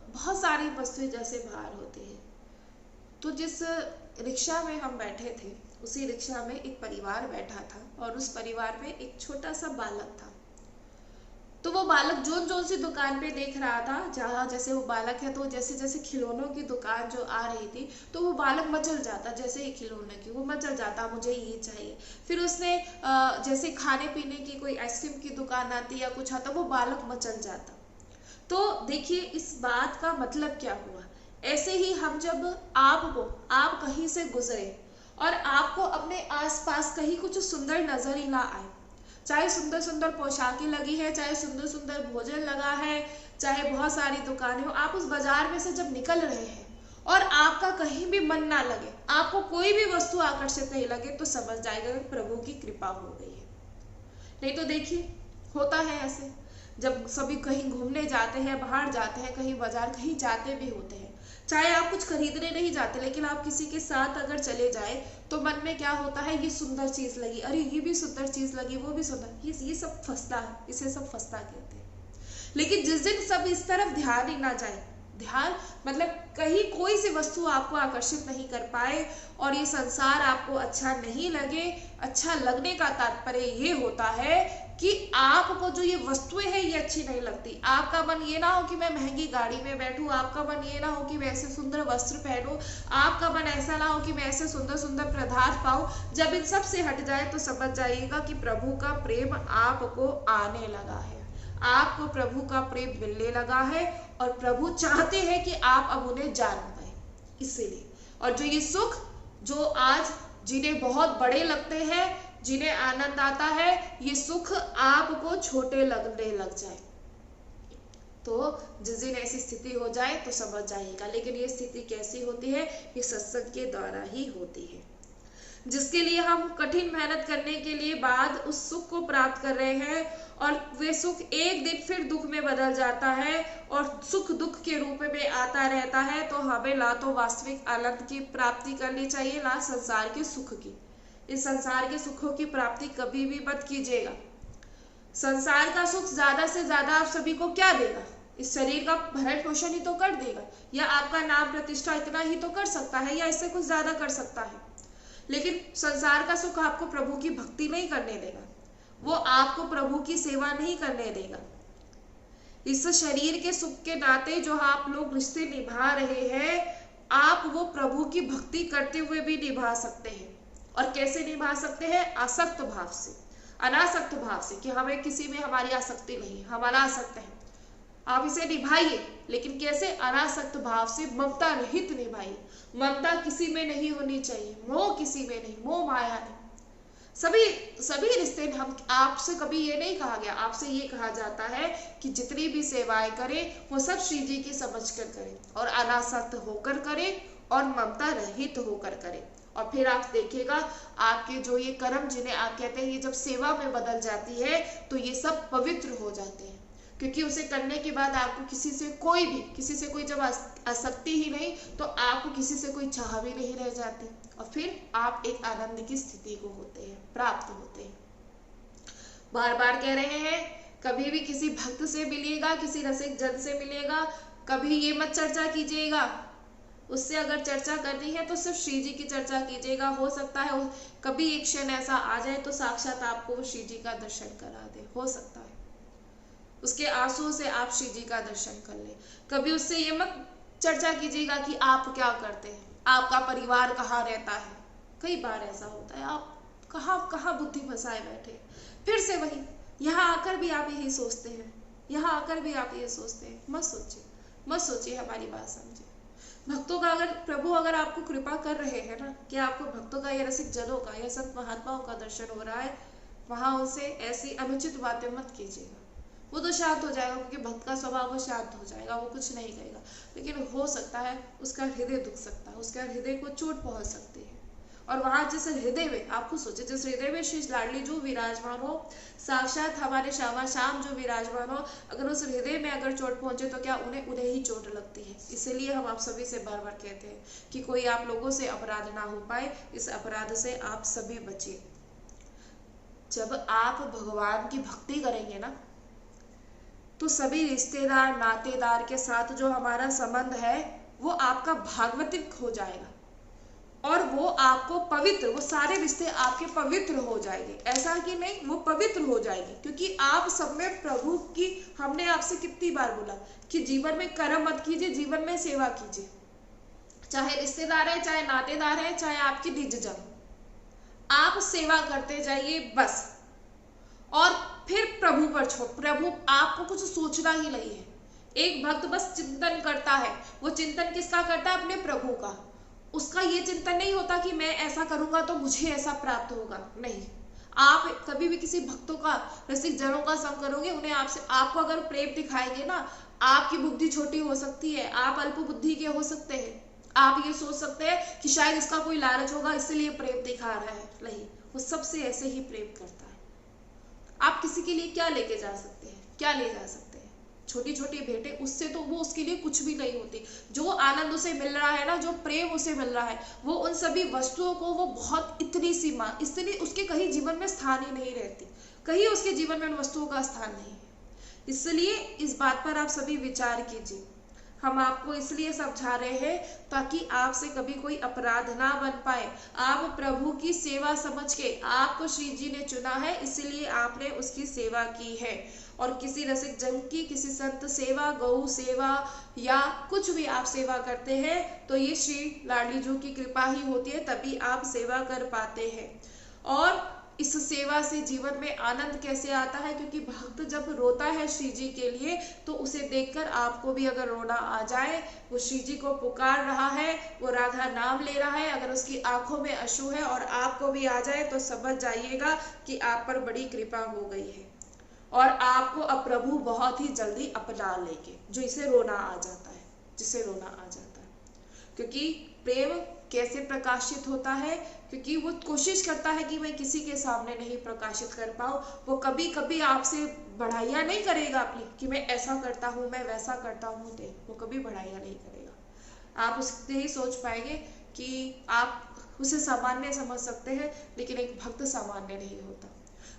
बहुत सारी वस्तुएं जैसे बाहर होती हैं। तो जिस रिक्शा में हम बैठे थे उसी रिक्शा में एक परिवार बैठा था और उस परिवार में एक छोटा सा बालक था। तो वो बालक जोन सी दुकान पे देख रहा था, जहाँ जैसे वो बालक है तो जैसे जैसे खिलौनों की दुकान जो आ रही थी तो वो बालक मचल जाता, जैसे ही खिलौने की वो मचल जाता, मुझे ये चाहिए। फिर उसने जैसे खाने पीने की कोई आइसक्रीम की दुकान आती या कुछ आता, वो बालक मचल जाता। तो देखिए इस बात का मतलब क्या हुआ। ऐसे ही हम जब आप कहीं से गुजरे और आपको अपने आसपास कहीं कुछ सुंदर नजर ही ना आए, चाहे सुंदर सुंदर पोशाकें लगी है, चाहे सुंदर सुंदर भोजन लगा है, चाहे बहुत सारी दुकानें हो, आप उस बाजार में से जब निकल रहे हैं और आपका कहीं भी मन ना लगे, आपको कोई भी वस्तु आकर्षित नहीं लगे, तो समझ जाएगा कि प्रभु की कृपा हो गई है। नहीं तो देखिए होता है ऐसे, जब सभी कहीं घूमने जाते हैं, बाहर जाते हैं, कहीं बाजार कहीं जाते भी होते हैं, चाहे आप कुछ खरीदने नहीं जाते लेकिन आप किसी के साथ अगर चले जाए तो मन में क्या होता है, ये सुंदर चीज लगी, अरे ये भी सुंदर चीज लगी, वो भी सुंदर, ये सब फंसता है, इसे सब फंसता कहते हैं। लेकिन जिस दिन सब इस तरफ ध्यान ही ना जाए, ध्यान मतलब कहीं कोई सी वस्तु आपको आकर्षित नहीं कर पाए और ये संसार आपको अच्छा नहीं लगे, अच्छा लगने का तात्पर्य ये होता है कि आपको जो ये वस्तुएं हैं ये अच्छी नहीं लगती। आपका मन ये ना हो कि मैं महंगी गाड़ी में बैठूं, आपका मन ये ना हो कि मैं ऐसे सुंदर वस्त्र पहनूं, आपका मन ऐसा ना हो कि मैं ऐसे सुंदर सुंदर पदार्थ पाऊं। जब इन सब से हट जाए तो समझ जाइएगा कि प्रभु का प्रेम आपको आने लगा है, आपको प्रभु का प्रेम मिलने लगा है और प्रभु चाहते हैं कि आप अब उन्हें जान पाए। इसीलिए और जो ये सुख जो आज जिन्हें बहुत बड़े लगते हैं, जिन्हें आनंद आता है, ये सुख आपको छोटे लगने लग जाए तो जिस दिन ऐसी स्थिति हो जाए तो समझ जाइएगा। लेकिन ये स्थिति कैसी होती है, ये सत्संग के द्वारा ही होती है, जिसके लिए हम कठिन मेहनत करने के लिए बाद उस सुख को प्राप्त कर रहे हैं और वे सुख एक दिन फिर दुख में बदल जाता है और सुख दुख के रूप में आता रहता है। तो हमें ना तो वास्तविक आनंद की प्राप्ति करनी चाहिए, ना संसार के सुख की। इस संसार के सुखों की प्राप्ति कभी भी मत कीजिएगा। संसार का सुख ज्यादा से ज्यादा आप सभी को क्या देगा, इस शरीर का भरण पोषण ही तो कर देगा, या आपका नाम प्रतिष्ठा इतना ही तो कर सकता है, या इससे कुछ ज्यादा कर सकता है। लेकिन संसार का सुख आपको प्रभु की भक्ति नहीं करने देगा, वो आपको प्रभु की सेवा नहीं करने देगा। इस शरीर के सुख के नाते जो आप लोग रिश्ते निभा रहे हैं, आप वो प्रभु की भक्ति करते हुए भी निभा सकते हैं। और कैसे निभा सकते हैं, आसक्त भाव से, अनासक्त भाव से, कि हमें किसी में हमारी आसक्ति नहीं, हम अनासक्त हैं। आप इसे निभाइए, लेकिन कैसे, अनासक्त भाव से, ममता रहित निभाइए। ममता किसी में नहीं होनी चाहिए, मोह किसी में नहीं, मोह माया नहीं। सभी रिश्ते हम आपसे कभी ये नहीं कहा गया, आपसे ये कहा जाता है कि जितनी भी सेवाएं करें वो सब श्री जी की समझ कर करें और अनासक्त होकर करें और ममता रहित होकर करें। और फिर आप देखिएगा आपके जो ये कर्म जिन्हें आप कहते हैं, ये जब सेवा में बदल जाती है तो ये सब पवित्र हो जाते हैं, क्योंकि उसे करने के बाद आपको किसी से कोई जब आसक्ति ही नहीं तो आपको किसी से कोई चाह भी नहीं रह जाती और फिर आप एक आनंद की स्थिति को प्राप्त होते हैं। बार बार कह रहे हैं, कभी भी किसी भक्त से मिलिएगा, किसी रसिक जन से मिलिएगा, कभी ये मत चर्चा कीजिएगा, उससे अगर चर्चा करनी है तो सिर्फ श्री जी की चर्चा कीजिएगा। हो सकता है कभी एक क्षण ऐसा आ जाए तो साक्षात आपको वो श्री जी का दर्शन करा दे, हो सकता है उसके आंसुओं से आप श्री जी का दर्शन कर ले। कभी उससे ये मत चर्चा कीजिएगा कि आप क्या करते हैं, आपका परिवार कहाँ रहता है। कई बार ऐसा होता है, आप कहाँ बुद्धि फंसाए बैठे, फिर से वही, यहाँ आकर भी आप यही सोचते हैं, मत सोचिए। मत सोचिए, हमारी बात समझिए। भक्तों का अगर प्रभु अगर आपको कृपा कर रहे हैं ना कि आपको भक्तों का या रसिक जनों का या संत महात्माओं का दर्शन हो रहा है, वहां उनसे ऐसी अनुचित बातें मत कीजिएगा। वो तो शांत हो जाएगा, क्योंकि भक्त का स्वभाव वो शांत हो जाएगा, वो कुछ नहीं कहेगा। लेकिन हो सकता है उसका हृदय दुख सकता है, उसका हृदय को चोट पहुंच सकती है। और वहां जिस हृदय में, आप खुद सोचिए, जिस हृदय में श्री लाडली जो विराजमान हो, साक्षात हमारे श्यामा श्याम जो विराजमान हो, अगर उस हृदय में अगर चोट पहुंचे तो क्या उन्हें ही चोट लगती है। इसलिए हम आप सभी से बार बार कहते हैं कि कोई आप लोगों से अपराध ना हो पाए, इस अपराध से आप सभी बचिए। जब आप भगवान की भक्ति करेंगे ना, तो सभी रिश्तेदार नातेदार के साथ जो हमारा संबंध है वो आपका भागवतिक हो जाएगा, और वो आपको पवित्र, वो सारे रिश्ते आपके पवित्र हो जाएंगे। ऐसा कि नहीं, वो पवित्र हो जाएंगे, क्योंकि आप सब में प्रभु की, हमने आपसे कितनी बार बोला कि जीवन में कर्म मत कीजिए, जीवन में सेवा कीजिए। चाहे रिश्तेदार है, चाहे नातेदार है, चाहे आपके निजजन, आप सेवा करते जाइए बस। और फिर प्रभु पर छोड़, प्रभु आपको कुछ सोचना ही नहीं है। एक भक्त बस चिंतन करता है। वो चिंतन किसका करता है? अपने प्रभु का। उसका ये चिंतन नहीं होता कि मैं ऐसा करूंगा तो मुझे ऐसा प्राप्त होगा, नहीं। आप कभी भी किसी भक्तों का, रसिक जनों का संग करोगे, उन्हें आपको अगर प्रेम दिखाएंगे ना, आपकी बुद्धि छोटी हो सकती है, आप अल्प बुद्धि के हो सकते हैं। आप ये सोच सकते हैं कि शायद इसका कोई लालच होगा इसलिए प्रेम दिखा रहा है, नहीं। वो सबसे ऐसे ही प्रेम करता है। आप किसी के लिए क्या लेके जा सकते हैं? क्या ले जा सकते हैं? छोटी छोटी भेंटें, उससे तो वो उसके लिए कुछ भी नहीं होती। जो आनंद उसे मिल रहा है ना, जो प्रेम उसे मिल रहा है, वो उन सभी वस्तुओं को वो बहुत इतनी उसके कहीं जीवन में स्थान ही नहीं रहती, कहीं उसके जीवन में उन वस्तुओं का स्थान नहीं है। इसलिए इस बात पर आप सभी विचार कीजिए। हम आपको इसलिए समझा रहे हैं ताकि आपसे कभी कोई अपराध ना बन पाए। आप प्रभु की सेवा समझ के, आपको श्री जी ने चुना है, इसलिए आपने उसकी सेवा की है। और किसी रसिक जन की, किसी संत सेवा, गौ सेवा या कुछ भी आप सेवा करते हैं तो ये श्री लाडली जी की कृपा ही होती है, तभी आप सेवा कर पाते हैं। और इस सेवा से जीवन में आनंद कैसे आता है? क्योंकि भक्त जब रोता है श्री जी के लिए, तो उसे देखकर आपको भी अगर रोना आ जाए, वो श्री जी को पुकार रहा है, वो राधा नाम ले रहा है, अगर उसकी आंखों में अश्रु है और आपको भी आ जाए, तो समझ जाइएगा कि आप पर बड़ी कृपा हो गई है और आपको अब प्रभु बहुत ही जल्दी अपना लेंगे। जो इसे रोना आ जाता है, जिसे रोना आ जाता है। क्योंकि प्रेम कैसे प्रकाशित होता है? क्योंकि वो कोशिश करता है कि मैं किसी के सामने नहीं प्रकाशित कर पाऊं। वो कभी कभी आपसे बढ़ाइयाँ नहीं करेगा अपनी कि मैं ऐसा करता हूँ, मैं वैसा करता हूँ, नहीं, वो कभी बढ़ाइयाँ नहीं करेगा। आप उससे ही सोच पाएंगे कि आप उसे सामान्य समझ सकते हैं, लेकिन एक भक्त सामान्य नहीं होता।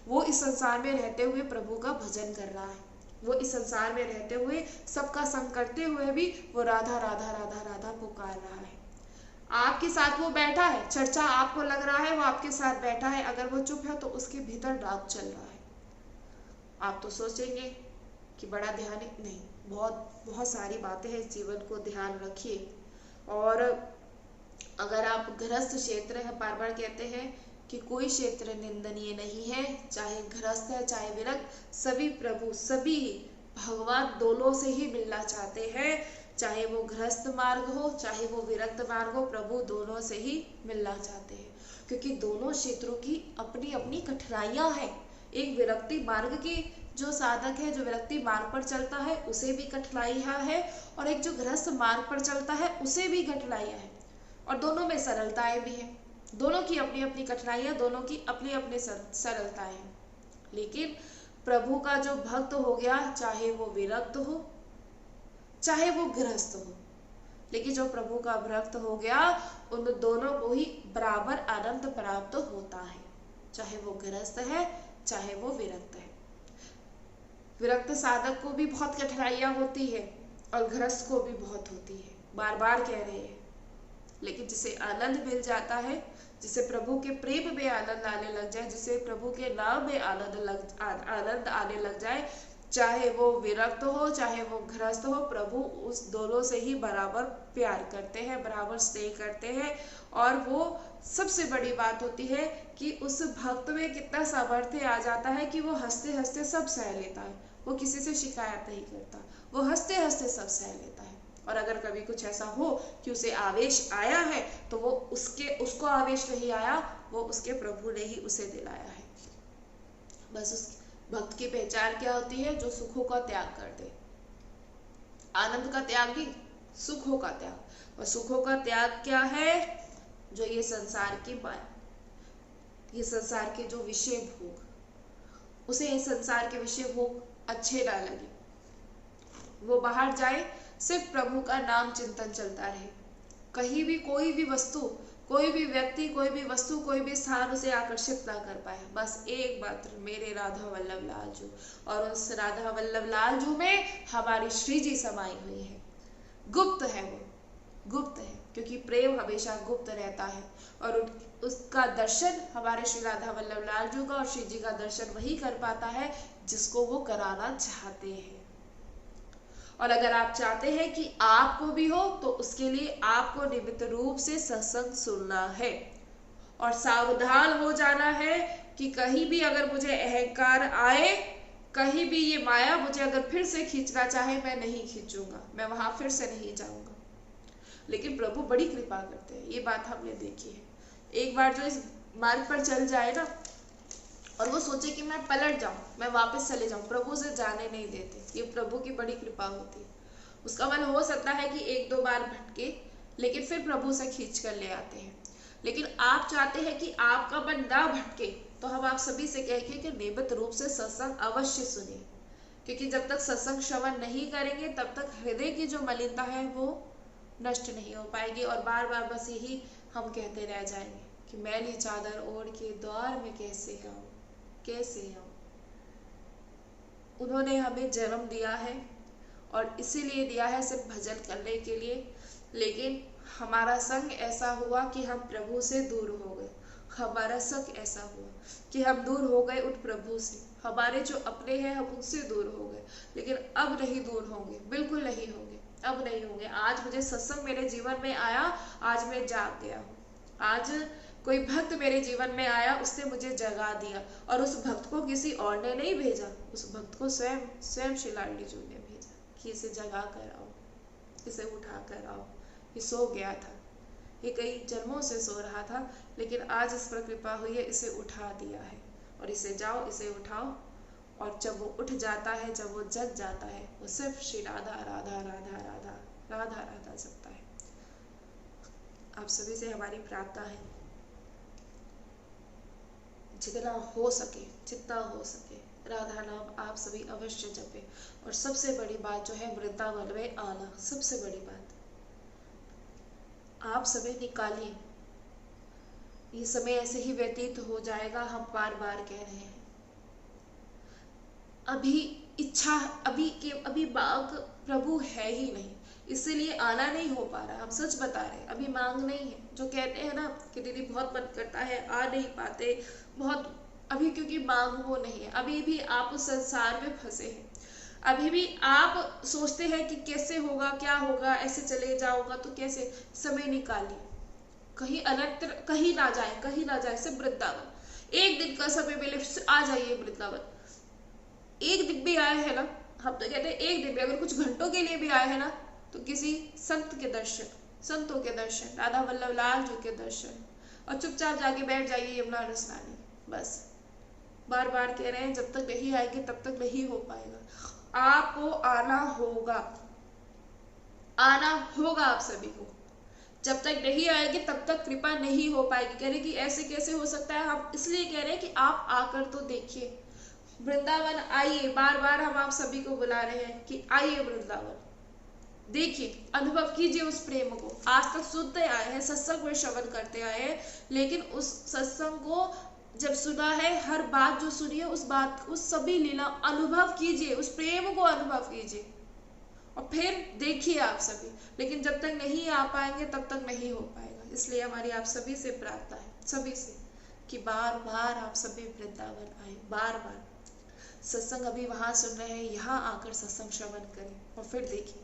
वो इस संसार में रहते हुए प्रभु का भजन कर रहा है। वो इस संसार में रहते हुए, सबका संग करते हुए भी वो राधा राधा राधा राधा पुकार रहा है। आपके साथ वो बैठा है, चर्चा आपको लग रहा है वो आपके साथ बैठा है, अगर वो चुप है तो उसके भीतर राग चल रहा है। आप तो सोचेंगे कि बड़ा ध्यान नहीं, बहुत सारी बातें हैं, इस जीवन को ध्यान रखिए। और अगर आप गृहस्थ क्षेत्र है, बार बार कहते हैं कि कोई क्षेत्र निंदनीय नहीं है, चाहे गृहस्थ है चाहे विरक्त, सभी प्रभु, सभी भगवान दोनों से ही मिलना चाहते हैं। चाहे वो गृहस्थ मार्ग हो चाहे वो विरक्त मार्ग हो, प्रभु दोनों से ही मिलना चाहते हैं। क्योंकि दोनों क्षेत्रों की अपनी अपनी कठिनाइयां हैं। एक विरक्ति मार्ग की जो साधक है, जो विरक्ति मार्ग पर चलता है, उसे भी कठिनाइयां है, और एक जो गृहस्थ मार्ग पर चलता है उसे भी कठिनाइयां है। और दोनों में सरलताएं भी हैं। दोनों की अपनी अपनी कठिनाइयां, दोनों की अपनी अपनी सरलताएं हैं। लेकिन प्रभु का जो भक्त हो गया, चाहे वो विरक्त हो चाहे वो गृहस्थ हो, लेकिन जो प्रभु का भक्त हो गया, उन दोनों को ही बराबर आनंद प्राप्त होता है, चाहे वो गृहस्थ है चाहे वो विरक्त है। विरक्त साधक को भी बहुत कठिनाइयां होती है और गृहस्थ को भी बहुत होती है, बार बार कह रहे हैं। लेकिन जिसे आनंद मिल जाता है, जिसे प्रभु के प्रेम में आनंद आने लग जाए, जिसे प्रभु के नाम में आनंद आने लग जाए, चाहे वो विरक्त हो चाहे वो गृहस्थ हो, प्रभु उस दोनों से ही बराबर प्यार करते हैं, बराबर स्नेह करते हैं। और वो सबसे बड़ी बात होती है कि उस भक्त में कितना सामर्थ्य आ जाता है कि वो हंसते हंसते सब सह लेता है। वो किसी से शिकायत नहीं करता, वो हंसते हंसते सब सह लेता है। और अगर कभी कुछ ऐसा हो कि उसे आवेश आया है तो वो उसको आवेश नहीं आया, वो उसके प्रभु ने ही उसे दिलाया है। बस उस भक्त की पहचान क्या होती है? जो सुखों का त्याग कर दे। आनंद का त्याग नहीं, सुखों का त्याग। और सुखों का त्याग क्या है? जो ये संसार की ये संसार के जो विषय भोग, उसे ये संसार के विषय भोग अच्छे ना लगे, वो बाहर जाए, सिर्फ प्रभु का नाम चिंतन चलता रहे। कहीं भी कोई भी वस्तु, कोई भी व्यक्ति, कोई भी वस्तु, कोई भी स्थान उसे आकर्षित ना कर पाए। बस एक मात्र मेरे राधा वल्लभ लाल जू, और उस राधा वल्लभ लाल जू में हमारी श्री जी समाई हुई है। गुप्त है, वो गुप्त है, क्योंकि प्रेम हमेशा गुप्त रहता है। और उसका दर्शन हमारे श्री राधा वल्लभ लाल जू का और श्री जी का दर्शन वही कर पाता है जिसको वो कराना चाहते हैं। और अगर आप चाहते हैं कि आपको भी हो, तो उसके लिए आपको नियमित रूप से सत्संग सुनना है और सावधान हो जाना है कि कहीं भी अगर मुझे अहंकार आए, कहीं भी ये माया मुझे अगर फिर से खींचना चाहे, मैं नहीं खींचूंगा, मैं वहां फिर से नहीं जाऊंगा। लेकिन प्रभु बड़ी कृपा करते हैं, ये बात हमने देखी है। एक बार जो इस मार्ग पर चल जाए ना, और वो सोचे कि मैं पलट जाऊं, मैं वापस चले जाऊं, प्रभु से जाने नहीं देते। ये प्रभु की बड़ी कृपा होती है। उसका मन हो सकता है कि एक दो बार भटके, लेकिन फिर प्रभु से खींच कर ले आते हैं। लेकिन आप चाहते हैं कि आपका मन ना भटके, तो हम आप सभी से कहेंगे कि नियमित रूप से सत्संग अवश्य सुनिए, क्योंकि जब तक सत्संग श्रवण नहीं करेंगे तब तक हृदय की जो मलिनता है वो नष्ट नहीं हो पाएगी। और बार बार बस यही हम कहते रह जाएंगे कि मैली चादर ओढ़ के द्वार में कैसे आऊं, कैसे आऊं। उन्होंने हमें जन्म दिया है और इसीलिए दिया है सिर्फ भजन करने के लिए, लेकिन हमारा संग ऐसा हुआ कि हम प्रभु से दूर हो गए। हमारा संग ऐसा हुआ कि हम दूर हो गए उठ प्रभु से। हमारे जो अपने हैं हम उनसे दूर हो गए, लेकिन अब नहीं दूर होंगे, बिल्कुल नहीं होंगे, अब नहीं होंगे। आज मुझे सत्संग मेरे जीवन में आया, आज मैं जाग गया हूँ। आज कोई भक्त मेरे जीवन में आया, उसने मुझे जगा दिया, और उस भक्त को किसी और ने नहीं भेजा, उस भक्त को स्वयं श्री लाडली जी ने भेजा कि इसे जगा कर आओ, इसे उठा कर आओ। ये सो गया था, ये कई जन्मों से सो रहा था, लेकिन आज इस पर कृपा हुई है, इसे उठा दिया है। और इसे जाओ, इसे उठाओ। और जब वो उठ जाता है, जब वो जग जाता है, वो सिर्फ श्री राधा राधा राधा राधा राधा राधा जपता है। आप सभी से हमारी प्रार्थना है, जितना हो सके, जितना हो सके राधा नाम आप सभी अवश्य जपे। और सबसे बड़ी बात जो है, वृंदावन में आना, सबसे बड़ी बात आप सभी निकालिए। ये समय ऐसे ही व्यतीत हो जाएगा, हम बार बार कह रहे हैं। अभी इच्छा, अभी मांग प्रभु है ही नहीं, इसीलिए आना नहीं हो पा रहा। हम सच बता रहे हैं, अभी मांग नहीं है। जो कहते हैं ना कि दीदी बहुत मन करता है, आ नहीं पाते बहुत, अभी क्योंकि मांग वो नहीं है। अभी भी आप उस संसार में फंसे हैं, अभी भी आप सोचते हैं कि कैसे होगा, क्या होगा, ऐसे चले जाऊंगा तो कैसे। समय निकालिए, कहीं अन्यत्र कहीं ना जाए, कहीं ना जाए, सिर्फ वृंदावन। एक दिन का समय मिले, आ जाइए वृंदावन। एक दिन भी आए हैं ना, हम तो कहते हैं एक दिन भी, अगर कुछ घंटों के लिए भी आए हैं ना, तो किसी संत के दर्शन, संतों के दर्शन, राधा वल्लभ लाल जी के दर्शन, और चुपचाप जाके बैठ जाइए यमुना स्नानी। बस बार बार कह रहे हैं, जब तक नहीं आएंगे तब तक नहीं हो पाएगा। आपको आना होगा, आना होगा आप सभी को। जब तक नहीं आएगी तब तक कृपा नहीं हो पाएगी। कह रहे कि ऐसे कैसे हो सकता है, हम इसलिए कह रहे हैं कि आप आकर तो देखिए, वृंदावन आइए। बार बार हम आप सभी को बुला रहे हैं कि आइए वृंदावन, देखिए, अनुभव कीजिए उस प्रेम को। आज तक सुनते आए हैं, सत्संग में श्रवण करते आए हैं, लेकिन उस सत्संग को जब सुना है, हर बात जो सुनी है, उस बात, उस सभी लीला अनुभव कीजिए, उस प्रेम को अनुभव कीजिए, और फिर देखिए आप सभी। लेकिन जब तक नहीं आ पाएंगे तब तक नहीं हो पाएगा। इसलिए हमारी आप सभी से प्रार्थना है, सभी से, कि बार बार आप सभी वृंदावन आए, बार बार। सत्संग अभी वहां सुन रहे हैं, यहाँ आकर सत्संग श्रवण करें, और फिर देखिए,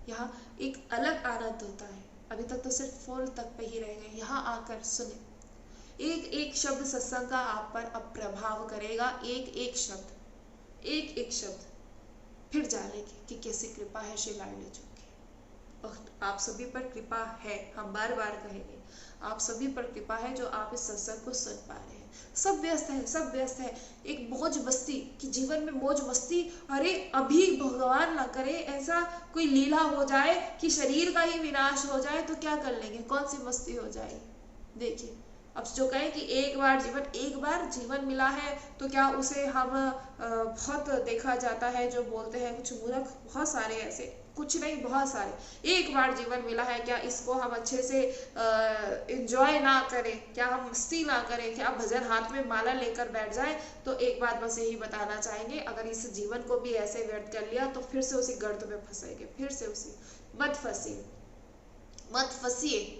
यहाँ एक अलग आनंद होता है। अभी तक तो सिर्फ फोन तक पे ही रह गए, यहाँ आकर सुने। एक एक शब्द सत्संग का आप पर अब प्रभाव करेगा, एक एक शब्द, एक एक शब्द फिर जानेंगे कि कैसी कृपा है श्री लाडली जी की। और आप सभी पर कृपा है, हम बार बार कहेंगे, आप सभी पर कृपा है जो आप इस सत्संग को सुन पा रहे हैं। सब व्यस्त है, सब व्यस्त है। एक मौज मस्ती कि जीवन में मौज मस्ती, अरे अभी भगवान ना करे ऐसा कोई लीला हो जाए कि शरीर का ही विनाश हो जाए तो क्या कर लेंगे, कौन सी मस्ती हो जाएगी। देखिए, अब जो कहें कि एक बार जीवन मिला है तो क्या उसे हम बहुत देखा जाता है जो बोलते हैं कुछ मूर्ख, बहुत सारे ऐसे, कुछ नहीं बहुत सारे, एक बार जीवन मिला है, क्या इसको हम अच्छे से एंजॉय ना करें, क्या हम मस्ती ना करें, क्या भजन हाथ में माला लेकर बैठ जाए। तो एक बात बस यही बताना चाहेंगे, अगर इस जीवन को भी ऐसे व्यर्थ कर लिया तो फिर से उसी गर्त में फंसेंगे, फिर से उसी, मत फंसिए, मत फंसिए,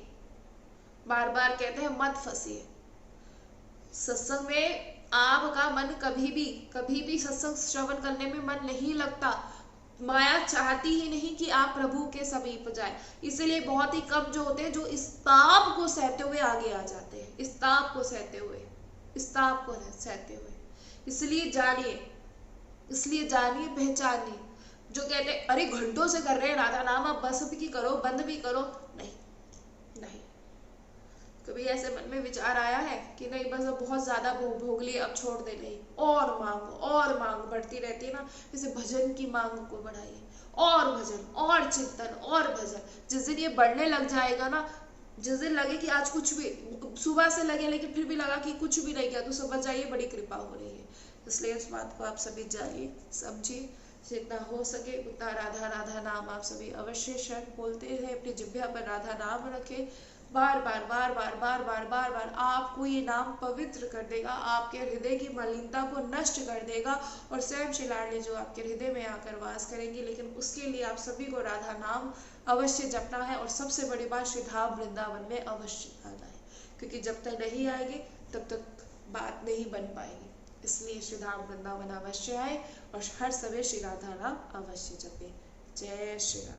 बार बार कहते हैं मत फंसिए। सत्संग में आपका मन कभी भी सत्संग श्रवण करने में मन नहीं लगता। माया चाहती ही नहीं कि आप प्रभु के समीप जाए, इसलिए बहुत ही कम जो होते हैं जो इस ताप को सहते हुए आगे आ जाते हैं, इस ताप को सहते हुए, इस ताप को सहते हुए। इसलिए जानिए पहचानिए। जो कहते हैं अरे घंटों से कर रहे हैं राधा नाम, आप बस भी करो, बंद भी करो, नहीं नहीं। कभी ऐसे मन में विचार आया है कि नहीं बस अब बहुत ज्यादा भोग लिए, अब छोड़ दे, नहीं, और मांग बढ़ती रहती है ना, जैसे भजन की मांग को बढ़ाइए, और भजन और चिंतन और भजन। जिस दिन ये बढ़ने लग जाएगा ना, जिस दिन लगे कि आज कुछ भी, सुबह से लगे लेकिन फिर भी लगा कि कुछ भी नहीं किया, तो समझ जाइए बड़ी कृपा हो रही है। इसलिए इस बात को आप सभी जानिए, समझिए, जितना हो सके उतना राधा राधा नाम आप सभी अवश्य क्षण बोलते हैं, अपनी जिह्वा पर राधा नाम रखें, बार बार आपको ये नाम पवित्र कर देगा, आपके हृदय की मलिनता को नष्ट कर देगा, और स्वयं श्री लाडली जो आपके हृदय में आकर वास करेंगे। लेकिन उसके लिए आप सभी को राधा नाम अवश्य जपना है, और सबसे बड़ी बात श्री धाम वृंदावन में अवश्य आना है, क्योंकि जब तक नहीं आएंगे तब तक बात नहीं बन पाएगी। इसलिए श्री धाम वृंदावन अवश्य आए और हर समय श्री राधा नाम अवश्य जपे। जय श्री राम।